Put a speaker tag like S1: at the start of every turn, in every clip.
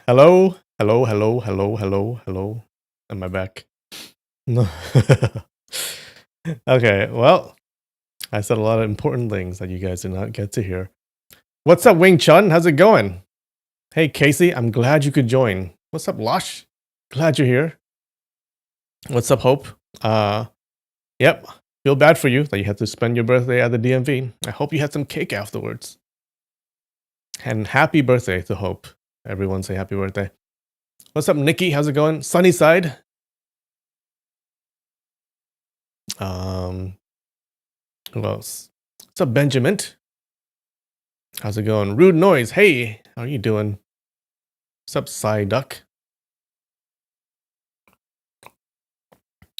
S1: Hello, hello, hello, hello, hello, hello. Am I back? No. Okay, well, I said a lot of important things that you guys did not get to hear. What's up, Wing Chun? How's it going? Hey, Casey, I'm glad you could join. What's up, Losh? Glad you're here. What's up, Hope? Uh, yep. Feel bad for you that you had to spend your birthday at the DMV. I hope you had some cake afterwards. And happy birthday to Hope. Everyone say happy birthday. What's up, Nikki? How's it going? Sunnyside. Um, who else? What's up, Benjamin? How's it going? Rude Noise. Hey, how are you doing? What's up, Psyduck?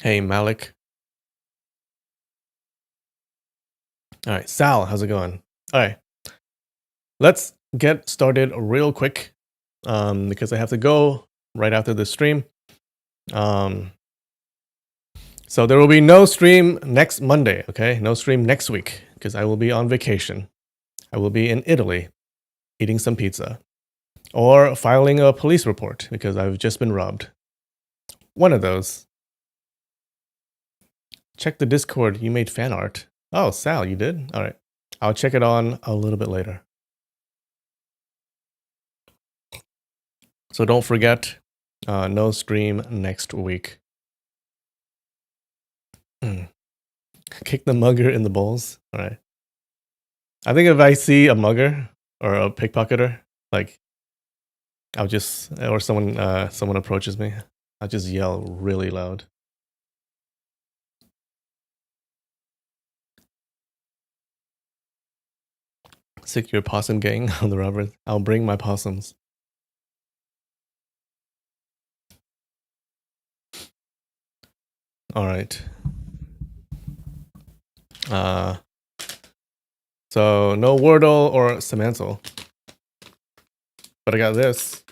S1: Hey, Malik. All right, Sal, how's it going? All right, let's get started real quick because I have to go right after the stream. So there will be no stream next Monday, okay? No stream next week because I will be on vacation. I will be in Italy eating some pizza or filing a police report because I've just been robbed. One of those. Check the Discord. You made fan art. Oh, Sal, you did? All right. I'll check it on a little bit later. So don't forget, no stream next week. Kick the mugger in the balls. All right. I think if I see a mugger or a pickpocketer, like, I'll just, or someone approaches me, I'll just yell really loud. Sick your possum gang on the robbers. I'll bring my possums. All right. So no Wordle or Semantle. But I got this.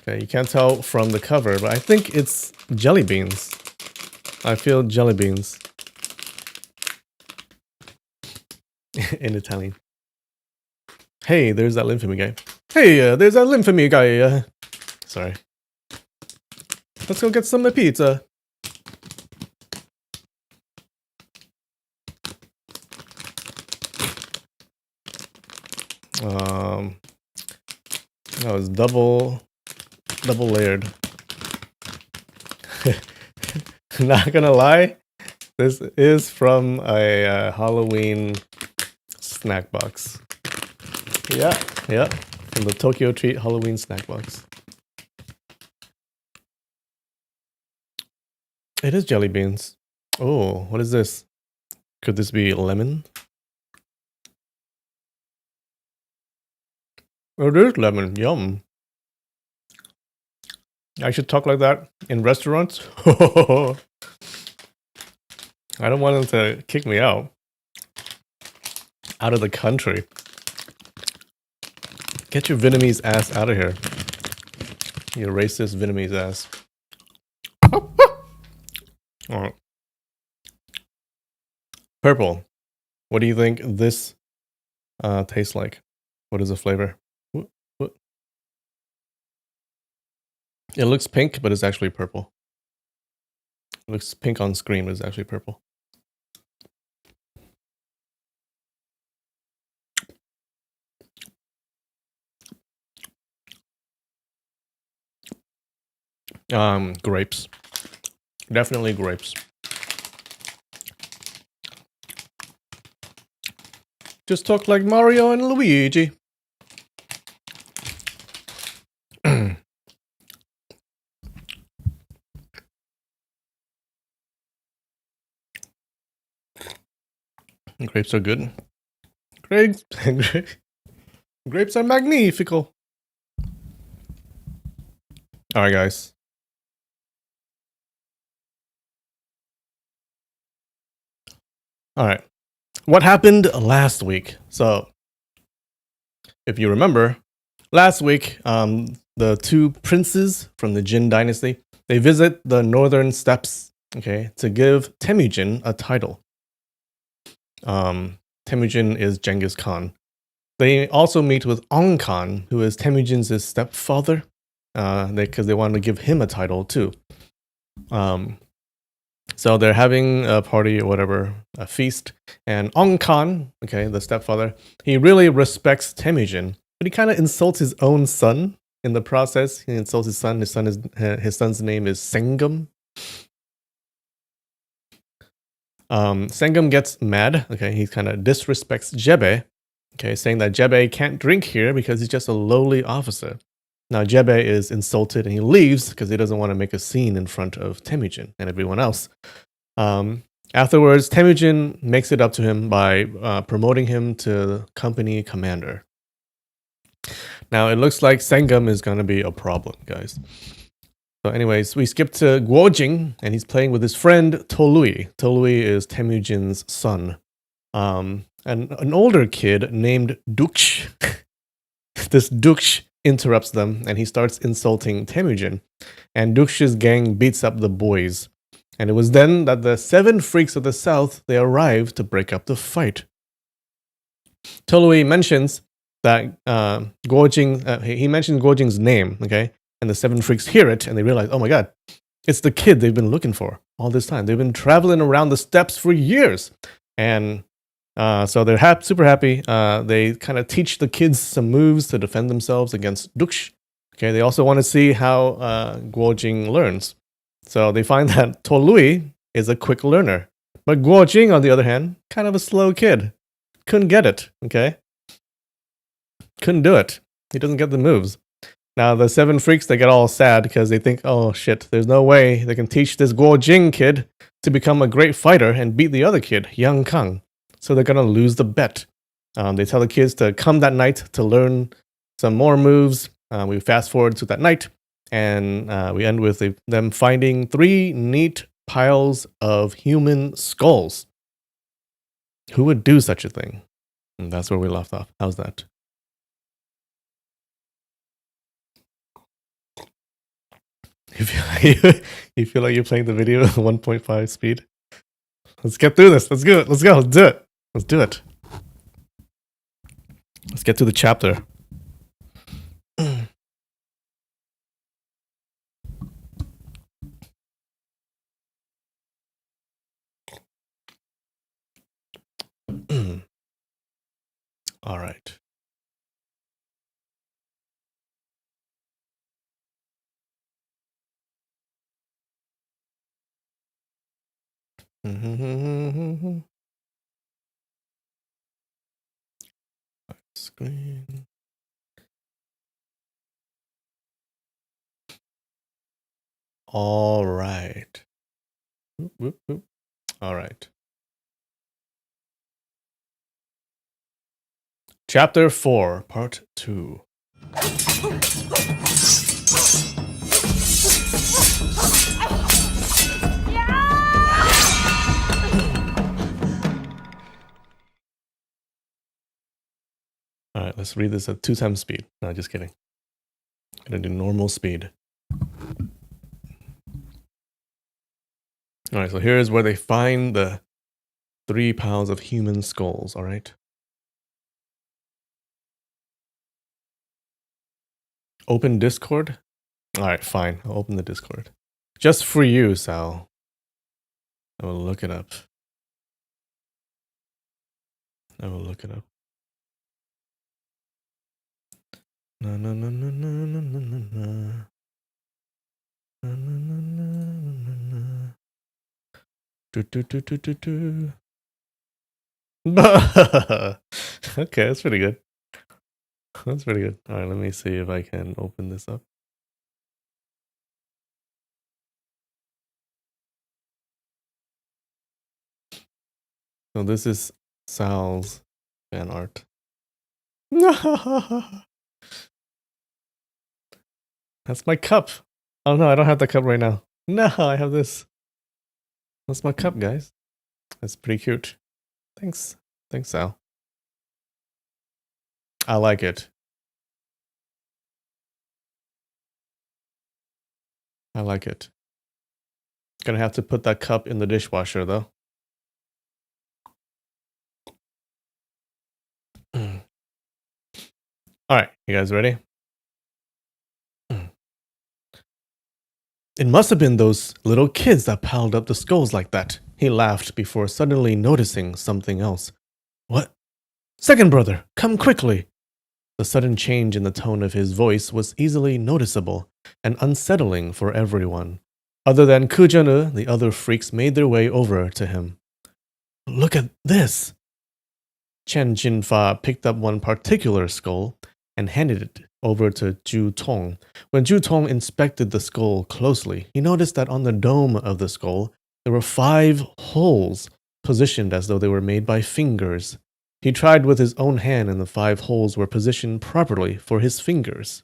S1: Okay, you can't tell from the cover, but I think it's jelly beans. I feel jelly beans. In Italian. Hey, there's that Lymphemy guy. Hey, there's that Lymphemy guy. Sorry. Let's go get some pizza. That was double layered. Not gonna lie, this is from a Halloween snack box. Yeah, from the Tokyo Treat Halloween snack box. It is jelly beans. Oh, what is this? Could this be lemon? It is lemon. Yum. I should talk like that in restaurants. I don't want them to kick me out of the country. Get your Vietnamese ass out of here. You racist Vietnamese ass. All right. Purple. What do you think this tastes like? What is the flavor? What? It looks pink, but it's actually purple. It looks pink on screen, but it's actually purple. Grapes. Definitely grapes. Just talk like Mario and Luigi. Grapes are good. Grapes are magnifical. All right, guys. All right. What happened last week? So, if you remember, last week, the two princes from the Jin dynasty, they visit the northern steppes, okay, to give Temujin a title. Temujin is Genghis Khan. They also meet with Ongkan, who is Temujin's stepfather, because they wanted to give him a title too. So they're having a party or whatever, a feast, and Ongkan, okay, the stepfather, he really respects Temujin, but he kind of insults his own son in the process. He insults his son. His son's name is Sengam. Sengam gets mad. Okay, he kind of disrespects Jebe. Okay, saying that Jebe can't drink here because he's just a lowly officer. Now Jebe is insulted and he leaves because he doesn't want to make a scene in front of Temujin and everyone else. Afterwards, Temujin makes it up to him by promoting him to company commander. Now it looks like Sengam is going to be a problem, guys. So anyways, we skip to Guojing, and he's playing with his friend Tolui. Tolui is Temujin's son. And an older kid named Duksh. This Duksh interrupts them, and he starts insulting Temujin. And Duksh's gang beats up the boys. And it was then that the 7 freaks of the south, they arrived to break up the fight. Tolui mentions that Guojing, he mentions Guojing's name, okay? And the 7 freaks hear it, and they realize, oh my god, it's the kid they've been looking for all this time. They've been traveling around the steppes for years. And so they're super happy. They kind of teach the kids some moves to defend themselves against Duksh. Okay, they also want to see how Guojing learns. So they find that Tolui is a quick learner. But Guojing, on the other hand, kind of a slow kid. Couldn't get it, okay? Couldn't do it. He doesn't get the moves. Now, the 7 freaks, they get all sad because they think, oh shit, there's no way they can teach this Guojing kid to become a great fighter and beat the other kid, Yang Kang. So they're going to lose the bet. They tell the kids to come that night to learn some more moves. We fast forward to that night, and we end with them finding 3 neat piles of human skulls. Who would do such a thing? And that's where we left off. How's that? You feel like you're playing the video at 1.5 speed? Let's get through this. Let's do it. Let's go. Let's do it. Let's do it. Let's get to the chapter. All right. Screen. All right. All right. Chapter 4, Part 2. All right, let's read this at 2 times speed. No, just kidding. I'm gonna do normal speed. All right, so here's where they find the 3 piles of human skulls, all right? Open Discord? All right, fine. I'll open the Discord. Just for you, Sal. I will look it up. I will look it up. Na na na na na na na na na. Na na na na na na. Do do do do do do. Okay, that's pretty good. That's pretty good. All right, let me see if I can open this up. So this is Sal's fan art. That's my cup. Oh no, I don't have the cup right now. No, I have this. That's my cup, guys. That's pretty cute. Thanks. Thanks, Sal. I like it. I like it. Gonna have to put that cup in the dishwasher, though. Alright, you guys ready? It must have been those little kids that piled up the skulls like that. He laughed before suddenly noticing something else. What? Second brother, come quickly! The sudden change in the tone of his voice was easily noticeable and unsettling for everyone. Other than Kujanu, the other freaks made their way over to him. Look at this! Chen Jinfa picked up one particular skull and handed it over to Ju Tong. When Ju Tong inspected the skull closely, he noticed that on the dome of the skull, there were 5 holes positioned as though they were made by fingers. He tried with his own hand, and the 5 holes were positioned properly for his fingers.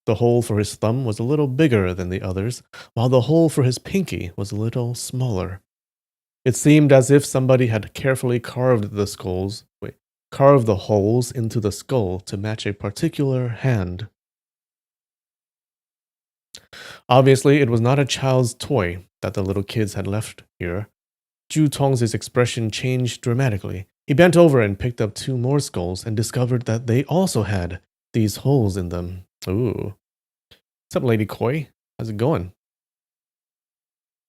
S1: The hole for his thumb was a little bigger than the others, while the hole for his pinky was a little smaller. It seemed as if somebody had carefully carved the holes into the skull to match a particular hand. Obviously, it was not a child's toy that the little kids had left here. Ju Tong's expression changed dramatically. He bent over and picked up 2 more skulls and discovered that they also had these holes in them. Ooh. What's up, Lady Koi? How's it going?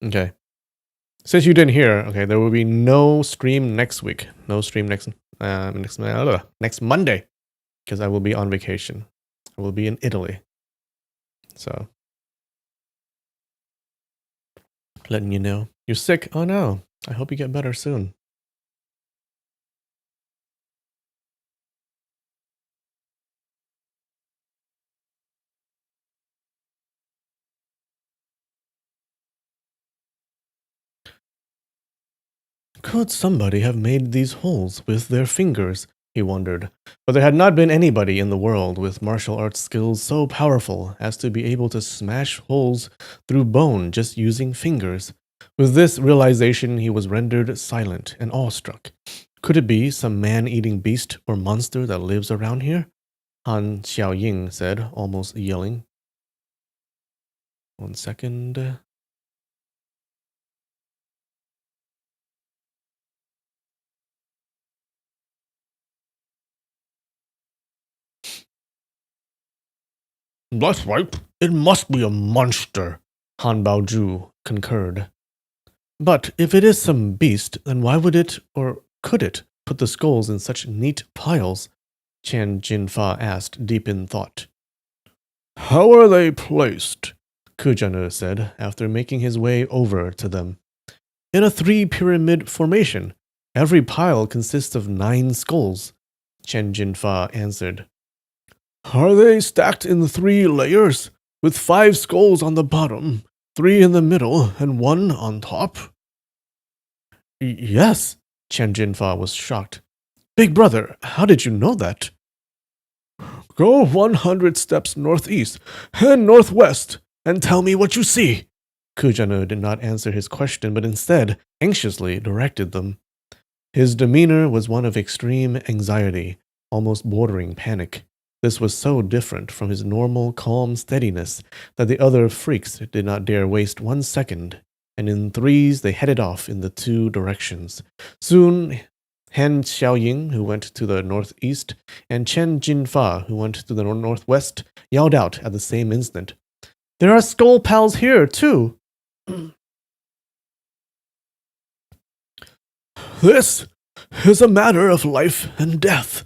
S1: Okay. Since you didn't hear, okay, there will be no stream next week. No stream next Monday, because I will be on vacation. I will be in Italy. So, letting you know. You're sick? Oh no. I hope you get better soon. Could somebody have made these holes with their fingers? He wondered. But there had not been anybody in the world with martial arts skills so powerful as to be able to smash holes through bone just using fingers. With this realization, he was rendered silent and awestruck. Could it be some man-eating beast or monster that lives around here? Han Xiaoying said, almost yelling. 1 second. That's right. It must be a monster, Han Baoju concurred. But if it is some beast, then why would it, or could it, put the skulls in such neat piles? Chen Jinfa asked, deep in thought. How are they placed? Kujanu said, after making his way over to them. In a 3-pyramid formation. Every pile consists of 9 skulls, Chen Jinfa answered. Are they stacked in 3 layers, with 5 skulls on the bottom, 3 in the middle, and 1 on top? Yes, Chen Jinfa was shocked. Big brother, how did you know that? Go 100 steps northeast and northwest, and tell me what you see. Kujanu did not answer his question, but instead anxiously directed them. His demeanor was one of extreme anxiety, almost bordering panic. This was so different from his normal, calm steadiness that the other freaks did not dare waste 1 second, and in 3s they headed off in the 2 directions. Soon, Han Xiaoying, who went to the northeast, and Chen Jinfa, who went to the northwest, yelled out at the same instant. There are skull pals here, too! This is a matter of life and death.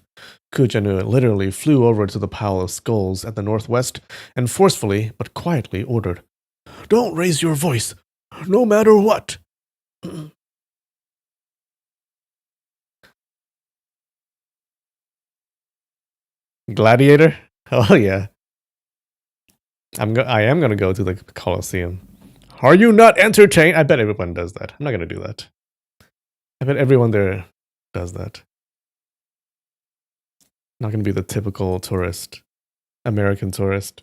S1: Kujanu literally flew over to the pile of skulls at the northwest and forcefully but quietly ordered, Don't raise your voice, no matter what. Gladiator? Oh yeah. I am gonna go to the Colosseum. Are you not entertained? I bet everyone does that. I'm not gonna do that. I bet everyone there does that. Not gonna be the typical tourist. American tourist.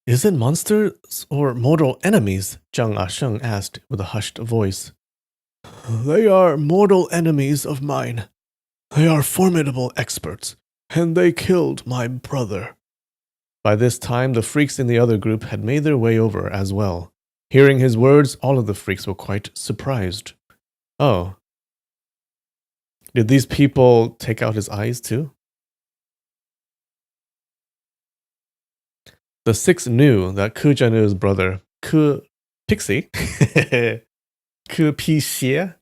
S1: Is it monsters or mortal enemies? Zhang Asheng asked with a hushed voice. They are mortal enemies of mine. They are formidable experts, and they killed my brother. By this time, the freaks in the other group had made their way over as well. Hearing his words, all of the freaks were quite surprised. Oh. Did these people take out his eyes too? The six knew that Kujanu's brother, Pixie, Pixie,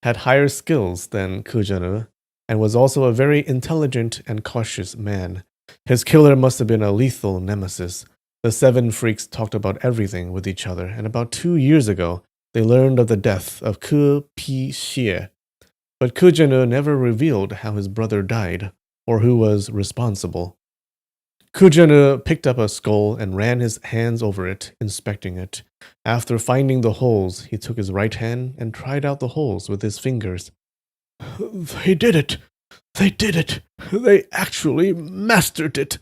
S1: had higher skills than Kujanu, and was also a very intelligent and cautious man. His killer must have been a lethal nemesis. The seven freaks talked about everything with each other, and about 2 years ago, they learned of the death of Pixie. But Kujanu never revealed how his brother died, or who was responsible. Kujanu picked up a skull and ran his hands over it, inspecting it. After finding the holes, he took his right hand and tried out the holes with his fingers. They did it! They did it! They actually mastered it!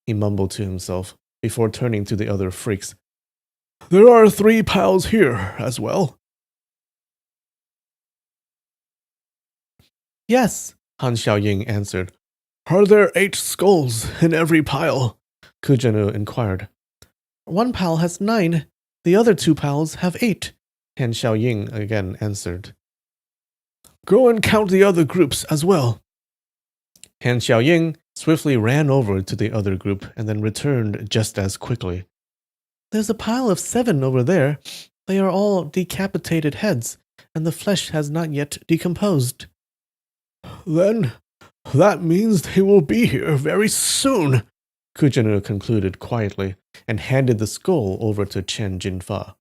S1: He mumbled to himself, before turning to the other freaks. There are 3 piles here as well. Yes, Han Xiaoying answered. Are there 8 skulls in every pile? Kujanu inquired. 1 pile has 9. The other 2 piles have 8. Han Xiaoying again answered. Go and count the other groups as well. Han Xiaoying swiftly ran over to the other group and then returned just as quickly. There's a pile of 7 over there. They are all decapitated heads, and the flesh has not yet decomposed. Then that means they will be here very soon, Kujanu concluded quietly, and handed the skull over to Chen Jinfa.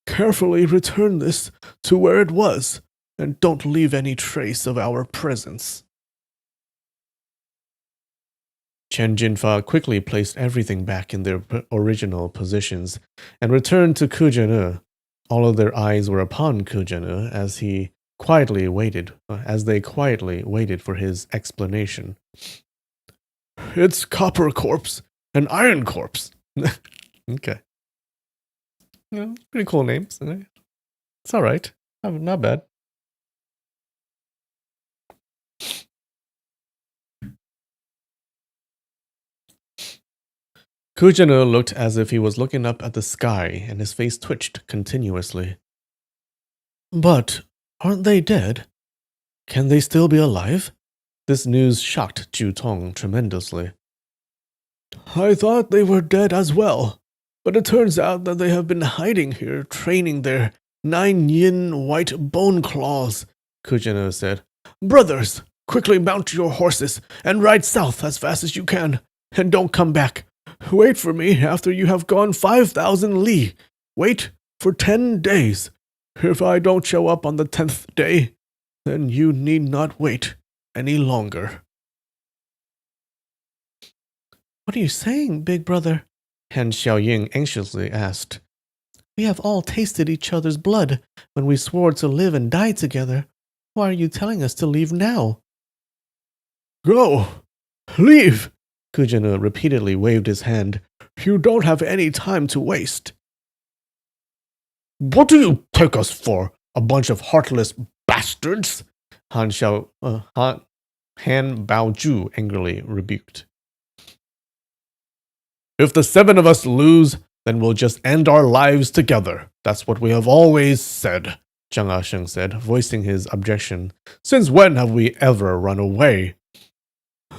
S1: Carefully return this to where it was, and don't leave any trace of our presence. Chen Jinfa quickly placed everything back in their original positions, and returned to Kujanu. All of their eyes were upon Kujanu as they quietly waited for his explanation. It's Copper Corpse and Iron Corpse. Okay. Yeah, pretty cool names. It's alright. Not bad. Kujanu looked as if he was looking up at the sky, and his face twitched continuously. But aren't they dead? Can they still be alive? This news shocked Ju Tong tremendously. I thought they were dead as well, but it turns out that they have been hiding here, training their 9 yin white bone claws, Kujanu said. Brothers, quickly mount your horses and ride south as fast as you can, and don't come back. Wait for me after you have gone 5,000 li. Wait for 10 days. If I don't show up on the 10th day, then you need not wait any longer. What are you saying, big brother? Han Xiaoying anxiously asked. We have all tasted each other's blood when we swore to live and die together. Why are you telling us to leave now? Go! Leave! Kujanu repeatedly waved his hand. You don't have any time to waste. What do you take us for? A bunch of heartless bastards? Han Baoju angrily rebuked. If the 7 of us lose, then we'll just end our lives together. That's what we have always said, Zhang Asheng said, voicing his objection. Since when have we ever run away?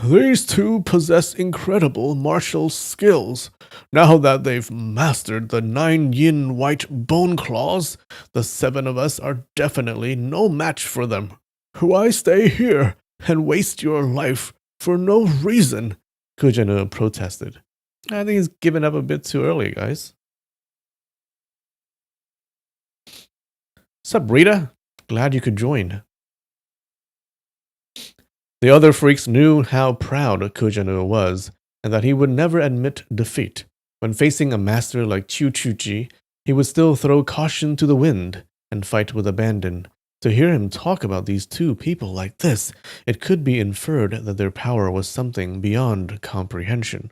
S1: These 2 possess incredible martial skills. Now that they've mastered the 9 yin white bone claws, the 7 of us are definitely no match for them. Why stay here and waste your life for no reason? Kujanu protested. I think he's given up a bit too early, guys. Sup, Rita? Glad you could join. The other freaks knew how proud Kujanu was, and that he would never admit defeat. When facing a master like Chu Chuji, he would still throw caution to the wind and fight with abandon. To hear him talk about these 2 people like this, it could be inferred that their power was something beyond comprehension.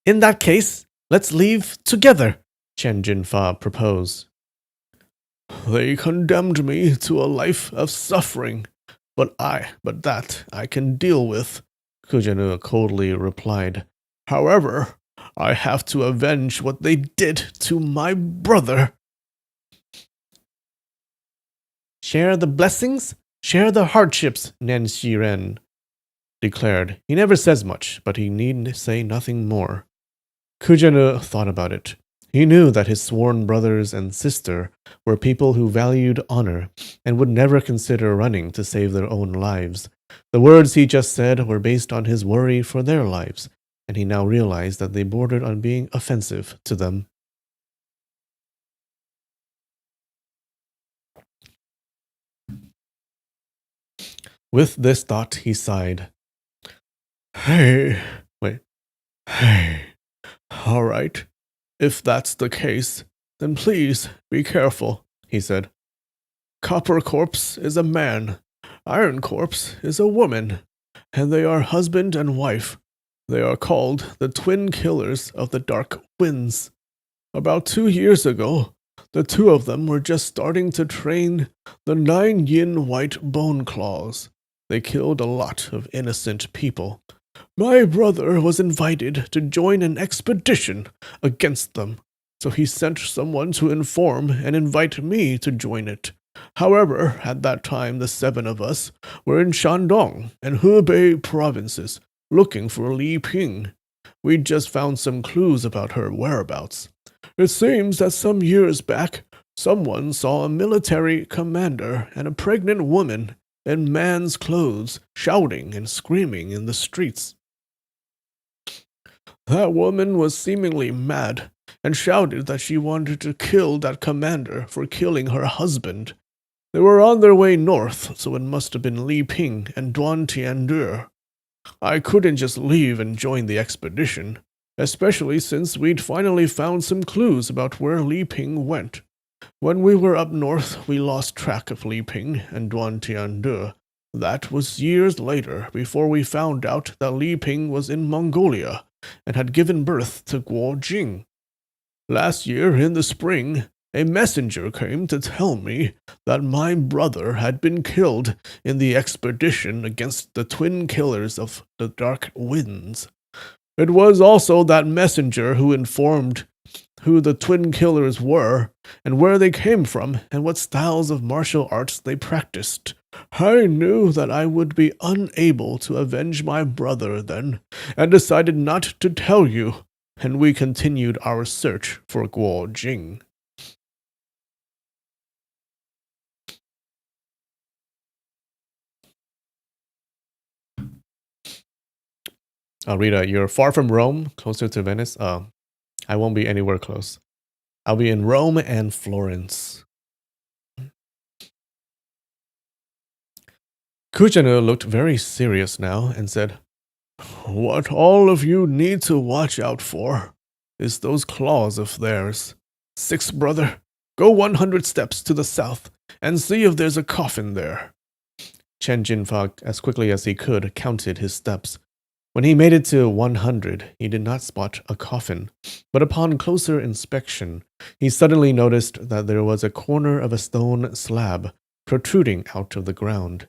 S1: In that case, let's leave together, Chen Jinfa proposed. They condemned me to a life of suffering, but that I can deal with, Kujanu coldly replied. However, I have to avenge what they did to my brother. Share the blessings, share the hardships, Nen Shiren declared. He never says much, but he need say nothing more. Kujanu thought about it. He knew that his sworn brothers and sister were people who valued honor and would never consider running to save their own lives. The words he just said were based on his worry for their lives, and he now realized that they bordered on being offensive to them. With this thought, he sighed. Hey, wait. Hey, all right. If that's the case, then please be careful, he said. Copper Corpse is a man, Iron Corpse is a woman, and they are husband and wife. They are called the Twin Killers of the Dark Winds. About 2 years ago, the two of them were just starting to train the 9 Yin White Bone Claws. They killed a lot of innocent people. My brother was invited to join an expedition against them, so he sent someone to inform and invite me to join it. However, at that time the 7 of us were in Shandong and Hebei provinces looking for Li Ping. We'd just found some clues about her whereabouts. It seems that some years back, someone saw a military commander and a pregnant woman in man's clothes shouting and screaming in the streets. That woman was seemingly mad and shouted that she wanted to kill that commander for killing her husband. They were on their way north, so it must have been Li Ping and Duan Tiande. I couldn't just leave and join the expedition, especially since we'd finally found some clues about where Li Ping went. When we were up north, we lost track of Li Ping and Duan Tiande. That was years later, before we found out that Li Ping was in Mongolia and had given birth to Guo Jing. Last year, in the spring, a messenger came to tell me that my brother had been killed in the expedition against the twin killers of the Dark Winds. It was also that messenger who informed who the twin killers were, and where they came from, and what styles of martial arts they practiced. I knew that I would be unable to avenge my brother then, and decided not to tell you, and we continued our search for Guo Jing. Rita, you're far from Rome, closer to Venice. I won't be anywhere close. I'll be in Rome and Florence. Kujanu looked very serious now and said, What all of you need to watch out for is those claws of theirs. 6th brother, go 100 steps to the south and see if there's a coffin there. Chen Jinfa, as quickly as he could, counted his steps. When he made it to 100, he did not spot a coffin, but upon closer inspection, he suddenly noticed that there was a corner of a stone slab protruding out of the ground.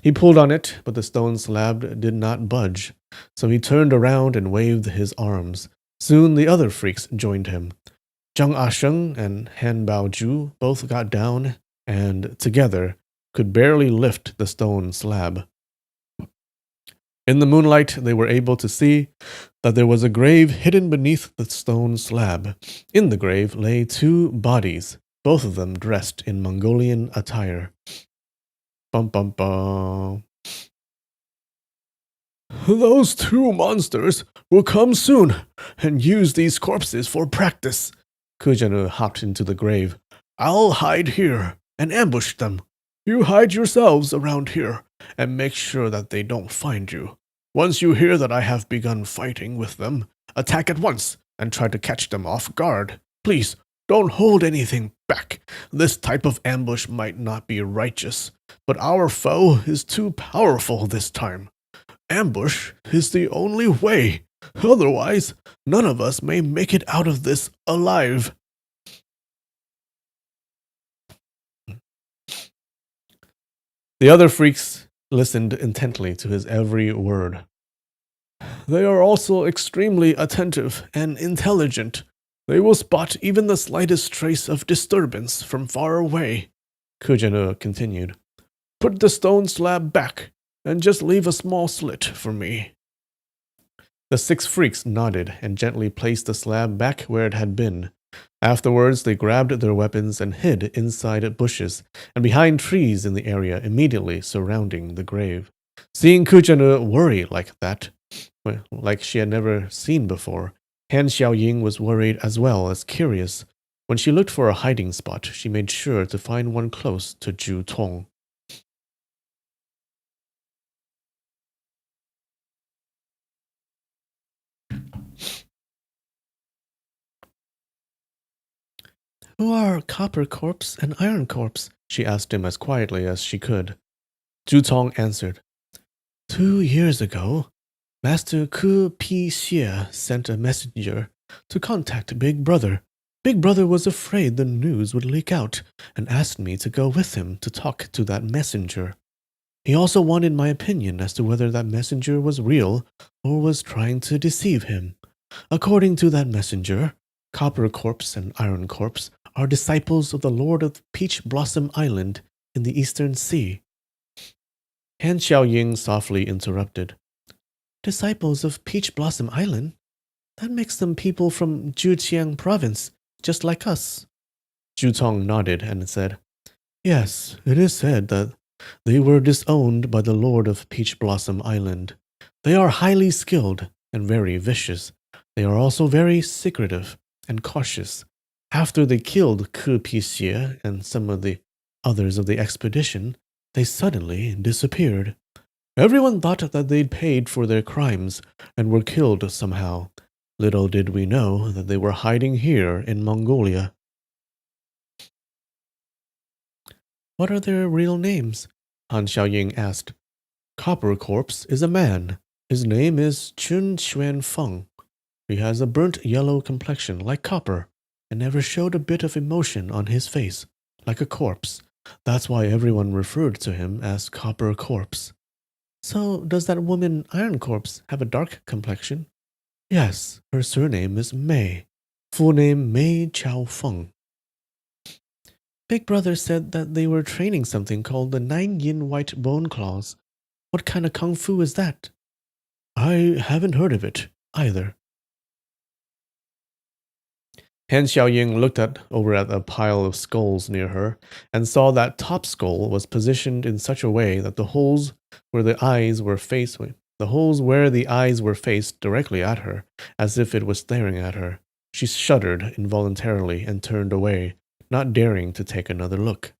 S1: He pulled on it, but the stone slab did not budge, so he turned around and waved his arms. Soon the other freaks joined him. Zhang Asheng and Han Baoju both got down and, together, could barely lift the stone slab. In the moonlight, they were able to see that there was a grave hidden beneath the stone slab. In the grave lay 2 bodies, both of them dressed in Mongolian attire. Bum bum bum. Those 2 monsters will come soon and use these corpses for practice. Kujanu hopped into the grave. I'll hide here and ambush them. You hide yourselves around here and make sure that they don't find you. Once you hear that I have begun fighting with them, attack at once and try to catch them off guard. Please, don't hold anything back. This type of ambush might not be righteous, but our foe is too powerful this time. Ambush is the only way. Otherwise, none of us may make it out of this alive. The other freaks listened intently to his every word. They are also extremely attentive and intelligent. They will spot even the slightest trace of disturbance from far away, Kujanu continued. Put the stone slab back, and just leave a small slit for me. The 6 freaks nodded and gently placed the slab back where it had been. Afterwards, they grabbed their weapons and hid inside bushes and behind trees in the area immediately surrounding the grave. Seeing Kujanu worry like that, like she had never seen before, Han Xiaoying was worried as well as curious. When she looked for a hiding spot, she made sure to find one close to Zhu Tong. Who are Copper Corpse and Iron Corpse? She asked him as quietly as she could. Zhu Tong answered, 2 years ago, Master Ku Pi Xie sent a messenger to contact Big Brother. Big Brother was afraid the news would leak out and asked me to go with him to talk to that messenger. He also wanted my opinion as to whether that messenger was real or was trying to deceive him. According to that messenger, Copper Corpse and Iron Corpse are disciples of the Lord of Peach Blossom Island in the Eastern Sea. Han Xiaoying softly interrupted. Disciples of Peach Blossom Island? That makes them people from Zhejiang province, just like us. Zhu Tong nodded and said, Yes, it is said that they were disowned by the Lord of Peach Blossom Island. They are highly skilled and very vicious. They are also very secretive and cautious. After they killed Ke Pi Xie and some of the others of the expedition, they suddenly disappeared. Everyone thought that they'd paid for their crimes and were killed somehow. Little did we know that they were hiding here in Mongolia. What are their real names? Han Xiaoying asked. Copper Corpse is a man. His name is Chun Xuan Feng. He has a burnt yellow complexion like copper and never showed a bit of emotion on his face, like a corpse. That's why everyone referred to him as Copper Corpse. So, does that woman Iron Corpse have a dark complexion? Yes, her surname is Mei. Full name Mei Chao Feng. Big Brother said that they were training something called the 9 Yin White Bone Claws. What kind of kung fu is that? I haven't heard of it, either. Han Xiaoying looked over at a pile of skulls near her and saw that top skull was positioned in such a way that the holes where the eyes were faced directly at her, as if it was staring at her. She shuddered involuntarily and turned away, not daring to take another look.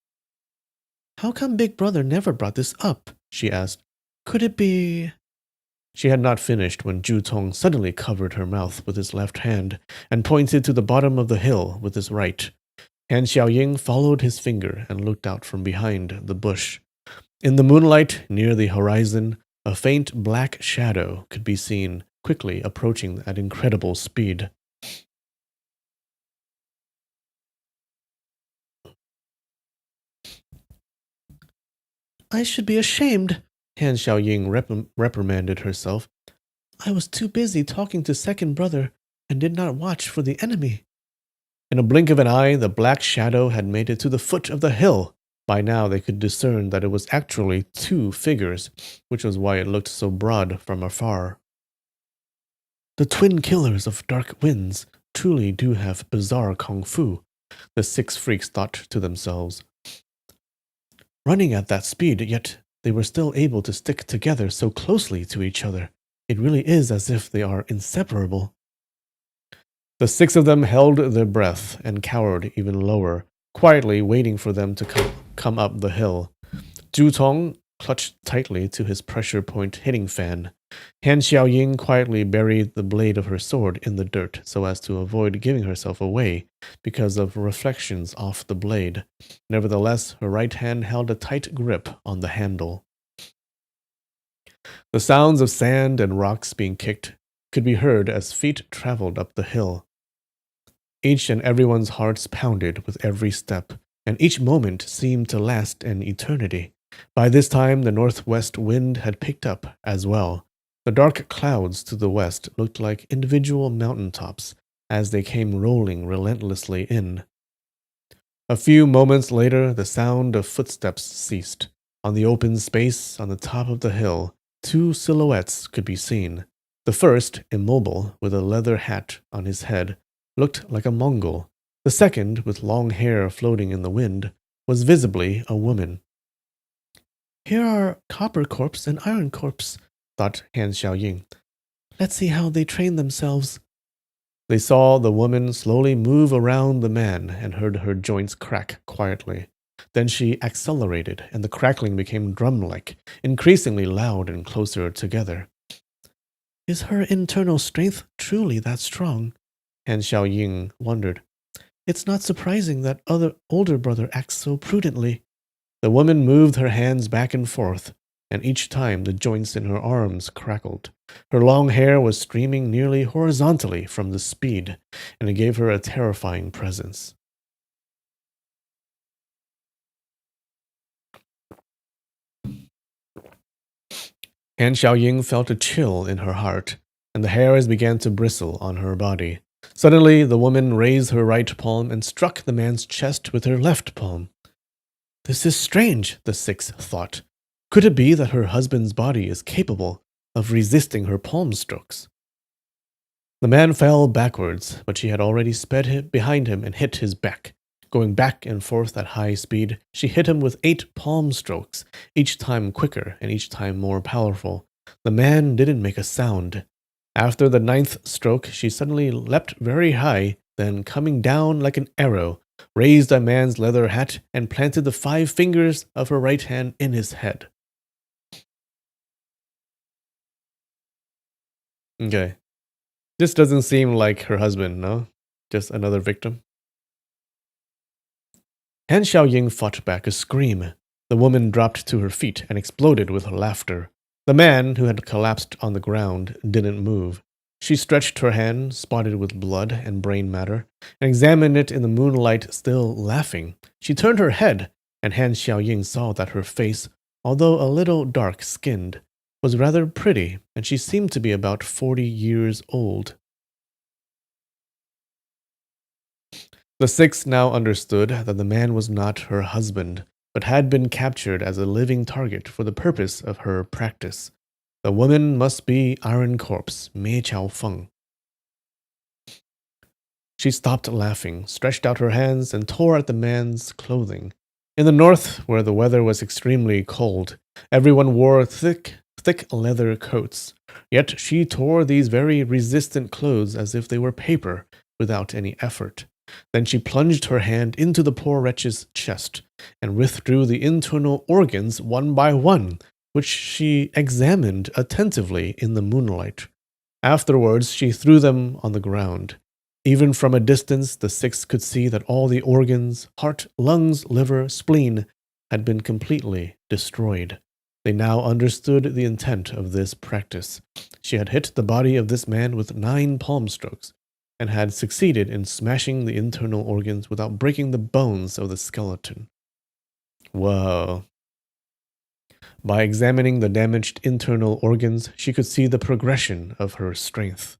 S1: How come Big Brother never brought this up? She asked. Could it be... She had not finished when Zhu Tong suddenly covered her mouth with his left hand and pointed to the bottom of the hill with his right. Han Xiaoying followed his finger and looked out from behind the bush. In the moonlight near the horizon, a faint black shadow could be seen quickly approaching at incredible speed. I should be ashamed, Han Xiaoying reprimanded herself. I was too busy talking to Second Brother and did not watch for the enemy. In a blink of an eye, the black shadow had made it to the foot of the hill. By now they could discern that it was actually 2 figures, which was why it looked so broad from afar. The twin killers of Dark Winds truly do have bizarre kung fu, the 6 freaks thought to themselves. Running at that speed, yet they were still able to stick together so closely to each other. It really is as if they are inseparable. The 6 of them held their breath and cowered even lower, quietly waiting for them to come up the hill. Zhu Tong clutched tightly to his pressure point hitting fan. Han Xiaoying quietly buried the blade of her sword in the dirt so as to avoid giving herself away because of reflections off the blade. Nevertheless, her right hand held a tight grip on the handle. The sounds of sand and rocks being kicked could be heard as feet traveled up the hill. Each and everyone's hearts pounded with every step, and each moment seemed to last an eternity. By this time, the northwest wind had picked up as well. The dark clouds to the west looked like individual mountaintops as they came rolling relentlessly in. A few moments later, the sound of footsteps ceased. On the open space on the top of the hill, two silhouettes could be seen. The first, immobile, with a leather hat on his head, looked like a Mongol. The second, with long hair floating in the wind, was visibly a woman. Here are Copper Corpse and Iron Corpse, thought Han Xiaoying. Let's see how they train themselves. They saw the woman slowly move around the man and heard her joints crack quietly. Then she accelerated, and the crackling became drum-like, increasingly loud and closer together. Is her internal strength truly that strong? Han Xiaoying wondered. It's not surprising that older brother acts so prudently. The woman moved her hands back and forth, and each time the joints in her arms crackled. Her long hair was streaming nearly horizontally from the speed, and it gave her a terrifying presence. Han Xiaoying felt a chill in her heart, and the hairs began to bristle on her body. Suddenly, the woman raised her right palm and struck the man's chest with her left palm. This is strange, the sixth thought. Could it be that her husband's body is capable of resisting her palm strokes? The man fell backwards, but she had already sped behind him and hit his back. Going back and forth at high speed, she hit him with 8 palm strokes, each time quicker and each time more powerful. The man didn't make a sound. After the 9th stroke, she suddenly leapt very high, then coming down like an arrow, raised a man's leather hat and planted the 5 fingers of her right hand in his head. Okay. This doesn't seem like her husband, no? Just another victim? Han Xiaoying fought back a scream. The woman dropped to her feet and exploded with laughter. The man, who had collapsed on the ground, didn't move. She stretched her hand, spotted with blood and brain matter, and examined it in the moonlight, still laughing. She turned her head, and Han Xiaoying saw that her face, although a little dark-skinned, was rather pretty, and she seemed to be about 40 years old. The six now understood that the man was not her husband, but had been captured as a living target for the purpose of her practice. The woman must be Iron Corpse, Mei Qiaofeng. She stopped laughing, stretched out her hands, and tore at the man's clothing. In the north, where the weather was extremely cold, everyone wore thick leather coats. Yet she tore these very resistant clothes as if they were paper, without any effort. Then she plunged her hand into the poor wretch's chest, and withdrew the internal organs one by one, which she examined attentively in the moonlight. Afterwards she threw them on the ground. Even from a distance, the six could see that all the organs, heart, lungs, liver, spleen, had been completely destroyed. They now understood the intent of this practice. She had hit the body of this man with 9 palm strokes, and had succeeded in smashing the internal organs without breaking the bones of the skeleton. Whoa. By examining the damaged internal organs, she could see the progression of her strength.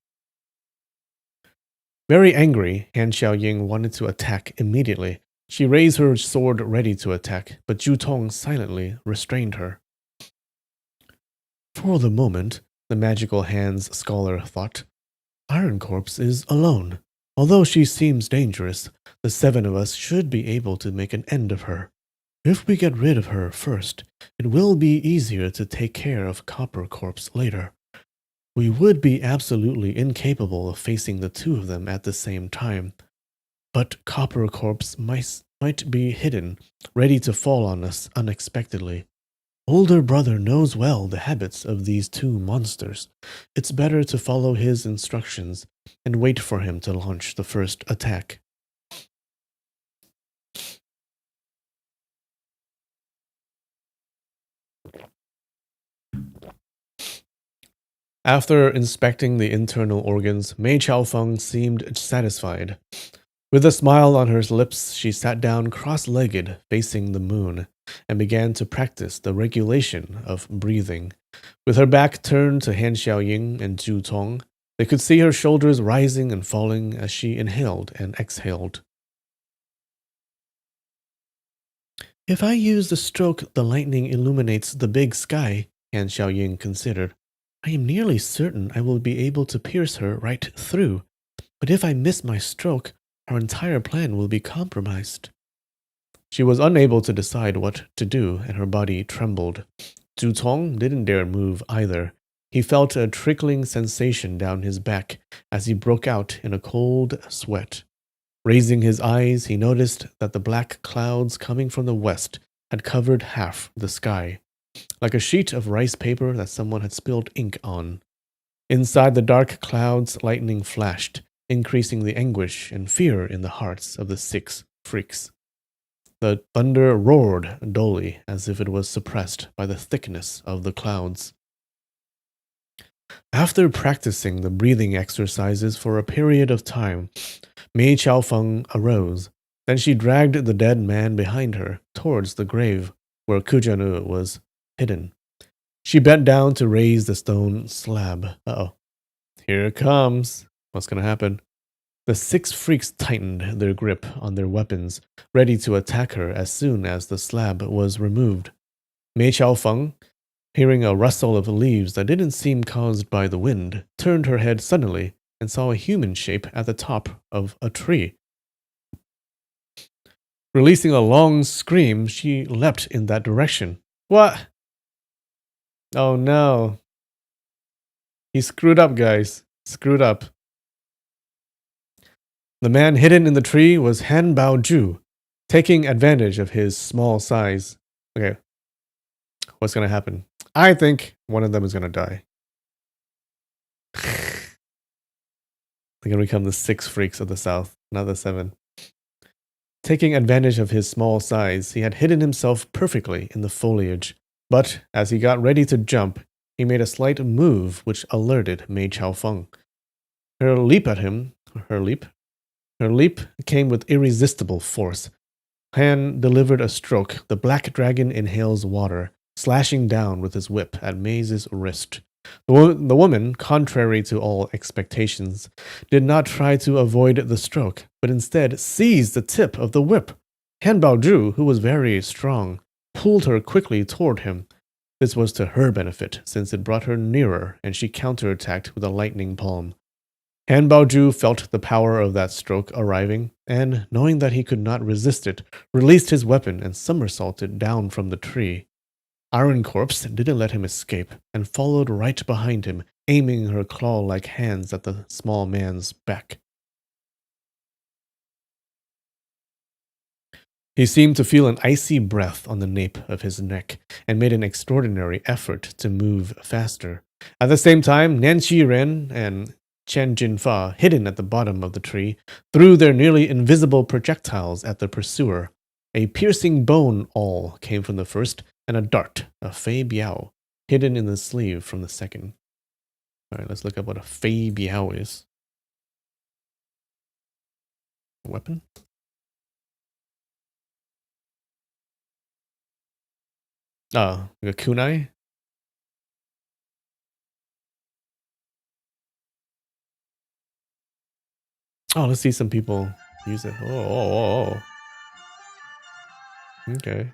S1: Very angry, Han Xiaoying wanted to attack immediately. She raised her sword ready to attack, but Zhu Tong silently restrained her. For the moment, the magical hands scholar thought, Iron Corpse is alone. Although she seems dangerous, the 7 of us should be able to make an end of her. If we get rid of her first, it will be easier to take care of Copper Corpse later. We would be absolutely incapable of facing the 2 of them at the same time. But Copper Corpse might be hidden, ready to fall on us unexpectedly. Older brother knows well the habits of these 2 monsters. It's better to follow his instructions and wait for him to launch the first attack. After inspecting the internal organs, Mei Qiaofeng seemed satisfied. With a smile on her lips, she sat down cross-legged, facing the moon. and began to practice the regulation of breathing. With her back turned to Han Xiaoying and Zhu Tong, they could see her shoulders rising and falling as she inhaled and exhaled. If I use the stroke the lightning illuminates the big sky, Han Xiaoying considered, I am nearly certain I will be able to pierce her right through. But if I miss my stroke, our entire plan will be compromised. She was unable to decide what to do, and her body trembled. Zhu Tong didn't dare move either. He felt a trickling sensation down his back as he broke out in a cold sweat. Raising his eyes, he noticed that the black clouds coming from the west had covered half the sky, like a sheet of rice paper that someone had spilled ink on. Inside the dark clouds, lightning flashed, increasing the anguish and fear in the hearts of the 6 freaks. The thunder roared dully, as if it was suppressed by the thickness of the clouds. After practicing the breathing exercises for a period of time, Mei Qiaofeng arose. Then she dragged the dead man behind her towards the grave where Kujanu was hidden. She bent down to raise the stone slab. Uh-oh. Here it comes. What's going to happen? The 6 freaks tightened their grip on their weapons, ready to attack her as soon as the slab was removed. Mei Qiaofeng, hearing a rustle of leaves that didn't seem caused by the wind, turned her head suddenly and saw a human shape at the top of a tree. Releasing a long scream, she leapt in that direction. What? Oh no. He screwed up, guys. Screwed up. The man hidden in the tree was Han Baoju, taking advantage of his small size. Okay, what's going to happen? I think one of them is going to die. They're going to become the 6 freaks of the south, not the 7. Taking advantage of his small size, he had hidden himself perfectly in the foliage. But as he got ready to jump, he made a slight move which alerted Mei Qiaofeng. Her leap came with irresistible force. Han delivered a stroke. The black dragon inhales water, slashing down with his whip at Mei's wrist. The woman, contrary to all expectations, did not try to avoid the stroke, but instead seized the tip of the whip. Han Baoju, who was very strong, pulled her quickly toward him. This was to her benefit, since it brought her nearer, and she counterattacked with a lightning palm. Han Baoju felt the power of that stroke arriving, and, knowing that he could not resist it, released his weapon and somersaulted down from the tree. Iron Corpse didn't let him escape, and followed right behind him, aiming her claw-like hands at the small man's back. He seemed to feel an icy breath on the nape of his neck, and made an extraordinary effort to move faster. At the same time, Nan Ren and Chen Jinfa, hidden at the bottom of the tree, threw their nearly invisible projectiles at the pursuer. A piercing bone awl came from the first, and a dart, a fei biao, hidden in the sleeve from the second. Alright, let's look up what a fei biao is. A weapon? Oh, a kunai? Oh, let's see some people use it. Oh. Okay.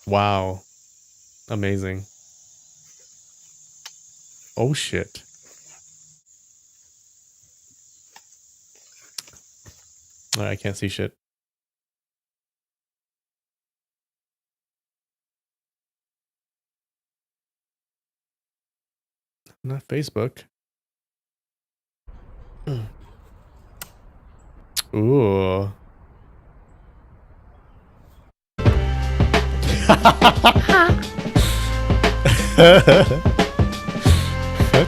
S1: Wow. Amazing. Oh shit. I can't see shit. Not Facebook. Ooh.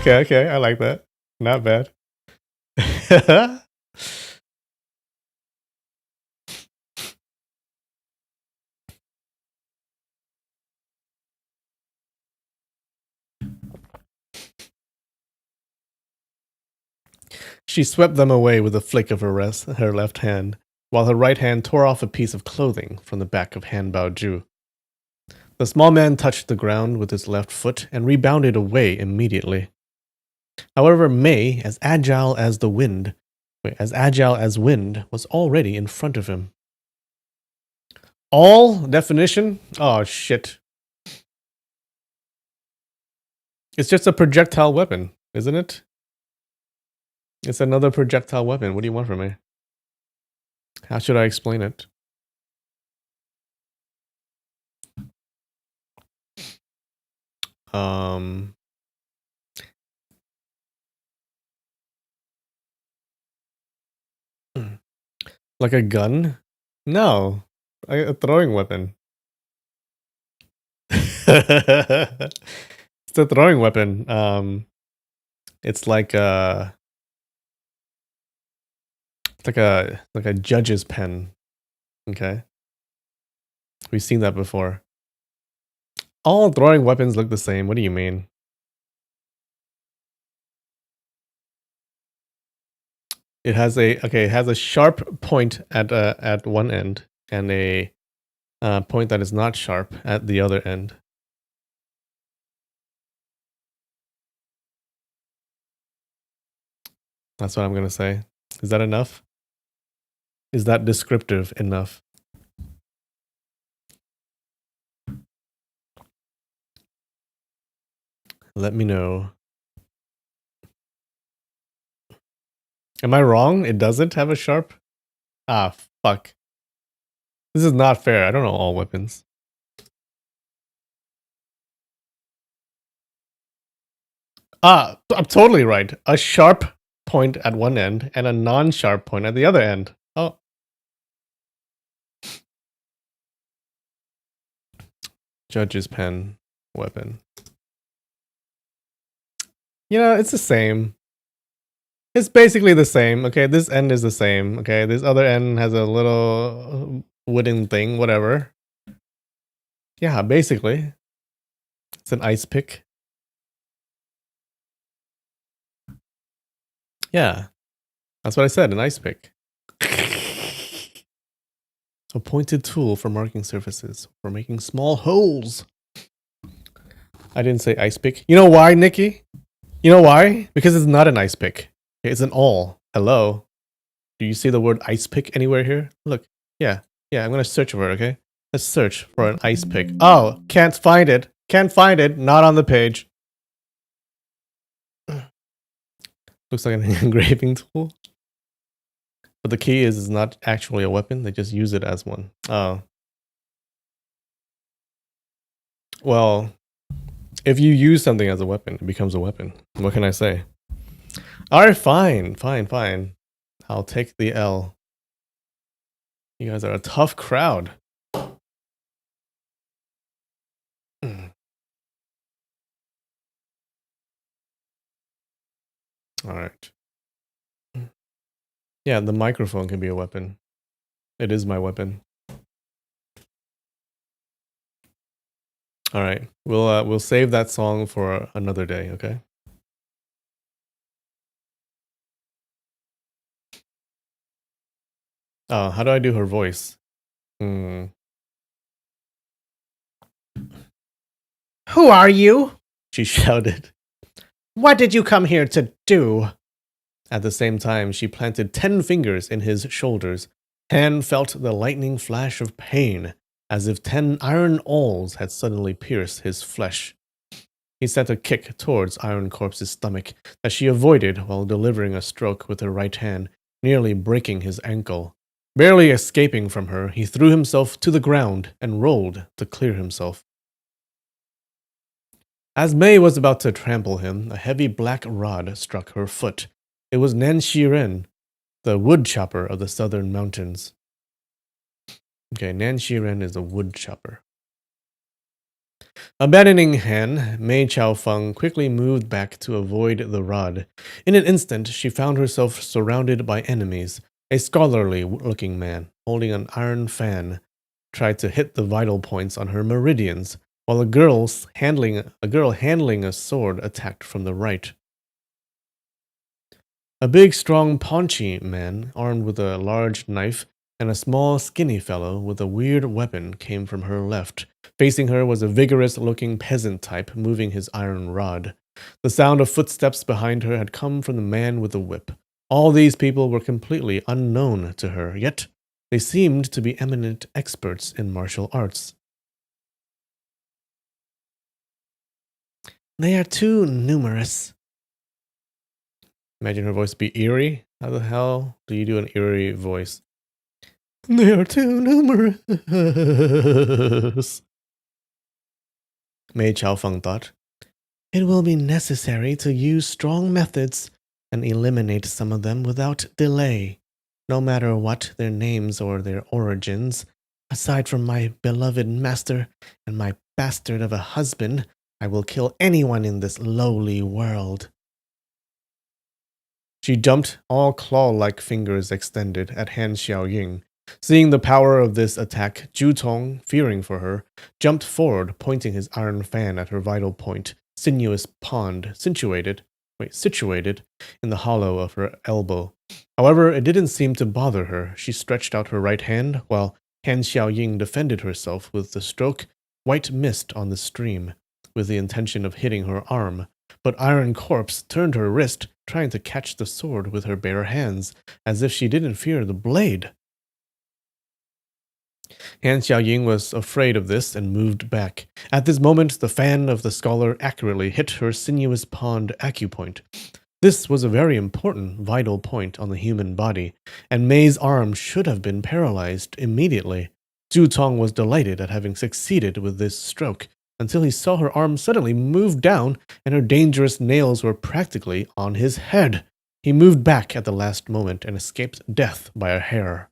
S1: Okay, I like that. Not bad. She swept them away with a flick of her left hand, while her right hand tore off a piece of clothing from the back of Han Baoju. The small man touched the ground with his left foot and rebounded away immediately. However, Mei, as agile as wind, was already in front of him. All definition? Oh shit. It's just a projectile weapon, isn't it? It's another projectile weapon. What do you want from me? How should I explain it? Like a gun? No, a throwing weapon. It's a throwing weapon. It's like a judge's pen. Okay, we've seen that before. All throwing weapons look the same. What do you mean? It has a sharp point at one end and a point that is not sharp at the other end. That's what I'm gonna say. Is that enough? Is that descriptive enough? Let me know. Am I wrong? It doesn't have a sharp? Ah, fuck. This is not fair. I don't know all weapons. Ah, I'm totally right. A sharp point at one end and a non-sharp point at the other end. Oh. Judge's pen weapon. You know, it's the same. It's basically the same. Okay, this end is the same. Okay, this other end has a little wooden thing, whatever. Yeah, basically. It's an ice pick. Yeah, that's what I said, an ice pick. A pointed tool for marking surfaces, for making small holes. I didn't say ice pick. You know why, Nikki? You know why? Because it's not an ice pick. It's an awl. Hello? Do you see the word ice pick anywhere here? Look. Yeah, I'm gonna search for it, okay? Let's search for an ice pick. Oh, can't find it. Can't find it. Not on the page. Looks like an engraving tool. But the key is it's not actually a weapon. They just use it as one. Oh. Well, if you use something as a weapon, it becomes a weapon. What can I say? Alright, fine. I'll take the L. You guys are a tough crowd. Alright. Yeah, the microphone can be a weapon. It is my weapon. Alright. We'll save that song for another day, okay? Oh, how do I do her voice? Who are you? She shouted. What did you come here to do? At the same time, she planted 10 fingers in his shoulders. Han felt the lightning flash of pain, as if 10 iron awls had suddenly pierced his flesh. He sent a kick towards Iron Corpse's stomach that she avoided while delivering a stroke with her right hand, nearly breaking his ankle. Barely escaping from her, he threw himself to the ground and rolled to clear himself. As Mei was about to trample him, a heavy black rod struck her foot. It was Nan Shiren, the wood chopper of the southern mountains. Okay, Nan Shiren is a wood chopper. Abandoning Han, Mei Chaofeng quickly moved back to avoid the rod. In an instant, she found herself surrounded by enemies. A scholarly-looking man, holding an iron fan, tried to hit the vital points on her meridians, while a girl handling a sword attacked from the right. A big, strong, paunchy man, armed with a large knife, and a small, skinny fellow with a weird weapon came from her left. Facing her was a vigorous-looking peasant type moving his iron rod. The sound of footsteps behind her had come from the man with the whip. All these people were completely unknown to her, yet they seemed to be eminent experts in martial arts. They are too numerous. Imagine her voice be eerie. How the hell do you do an eerie voice? They are too numerous. Mei Chaofeng thought. It will be necessary to use strong methods and eliminate some of them without delay, no matter what their names or their origins. Aside from my beloved master and my bastard of a husband, I will kill anyone in this lowly world. She jumped, all claw-like fingers extended, at Han Xiaoying. Seeing the power of this attack, Zhu Tong, fearing for her, jumped forward, pointing his iron fan at her vital point, sinuous pond, situated in the hollow of her elbow. However, it didn't seem to bother her. She stretched out her right hand, while Han Xiaoying defended herself with the stroke, white mist on the stream, with the intention of hitting her arm. But Iron Corpse turned her wrist, trying to catch the sword with her bare hands, as if she didn't fear the blade. Han Xiaoying was afraid of this and moved back. At this moment, the fan of the scholar accurately hit her sinuous pond acupoint. This was a very important, vital point on the human body, and Mei's arm should have been paralyzed immediately. Zhu Tong was delighted at having succeeded with this stroke, until he saw her arm suddenly move down and her dangerous nails were practically on his head. He moved back at the last moment and escaped death by a hair.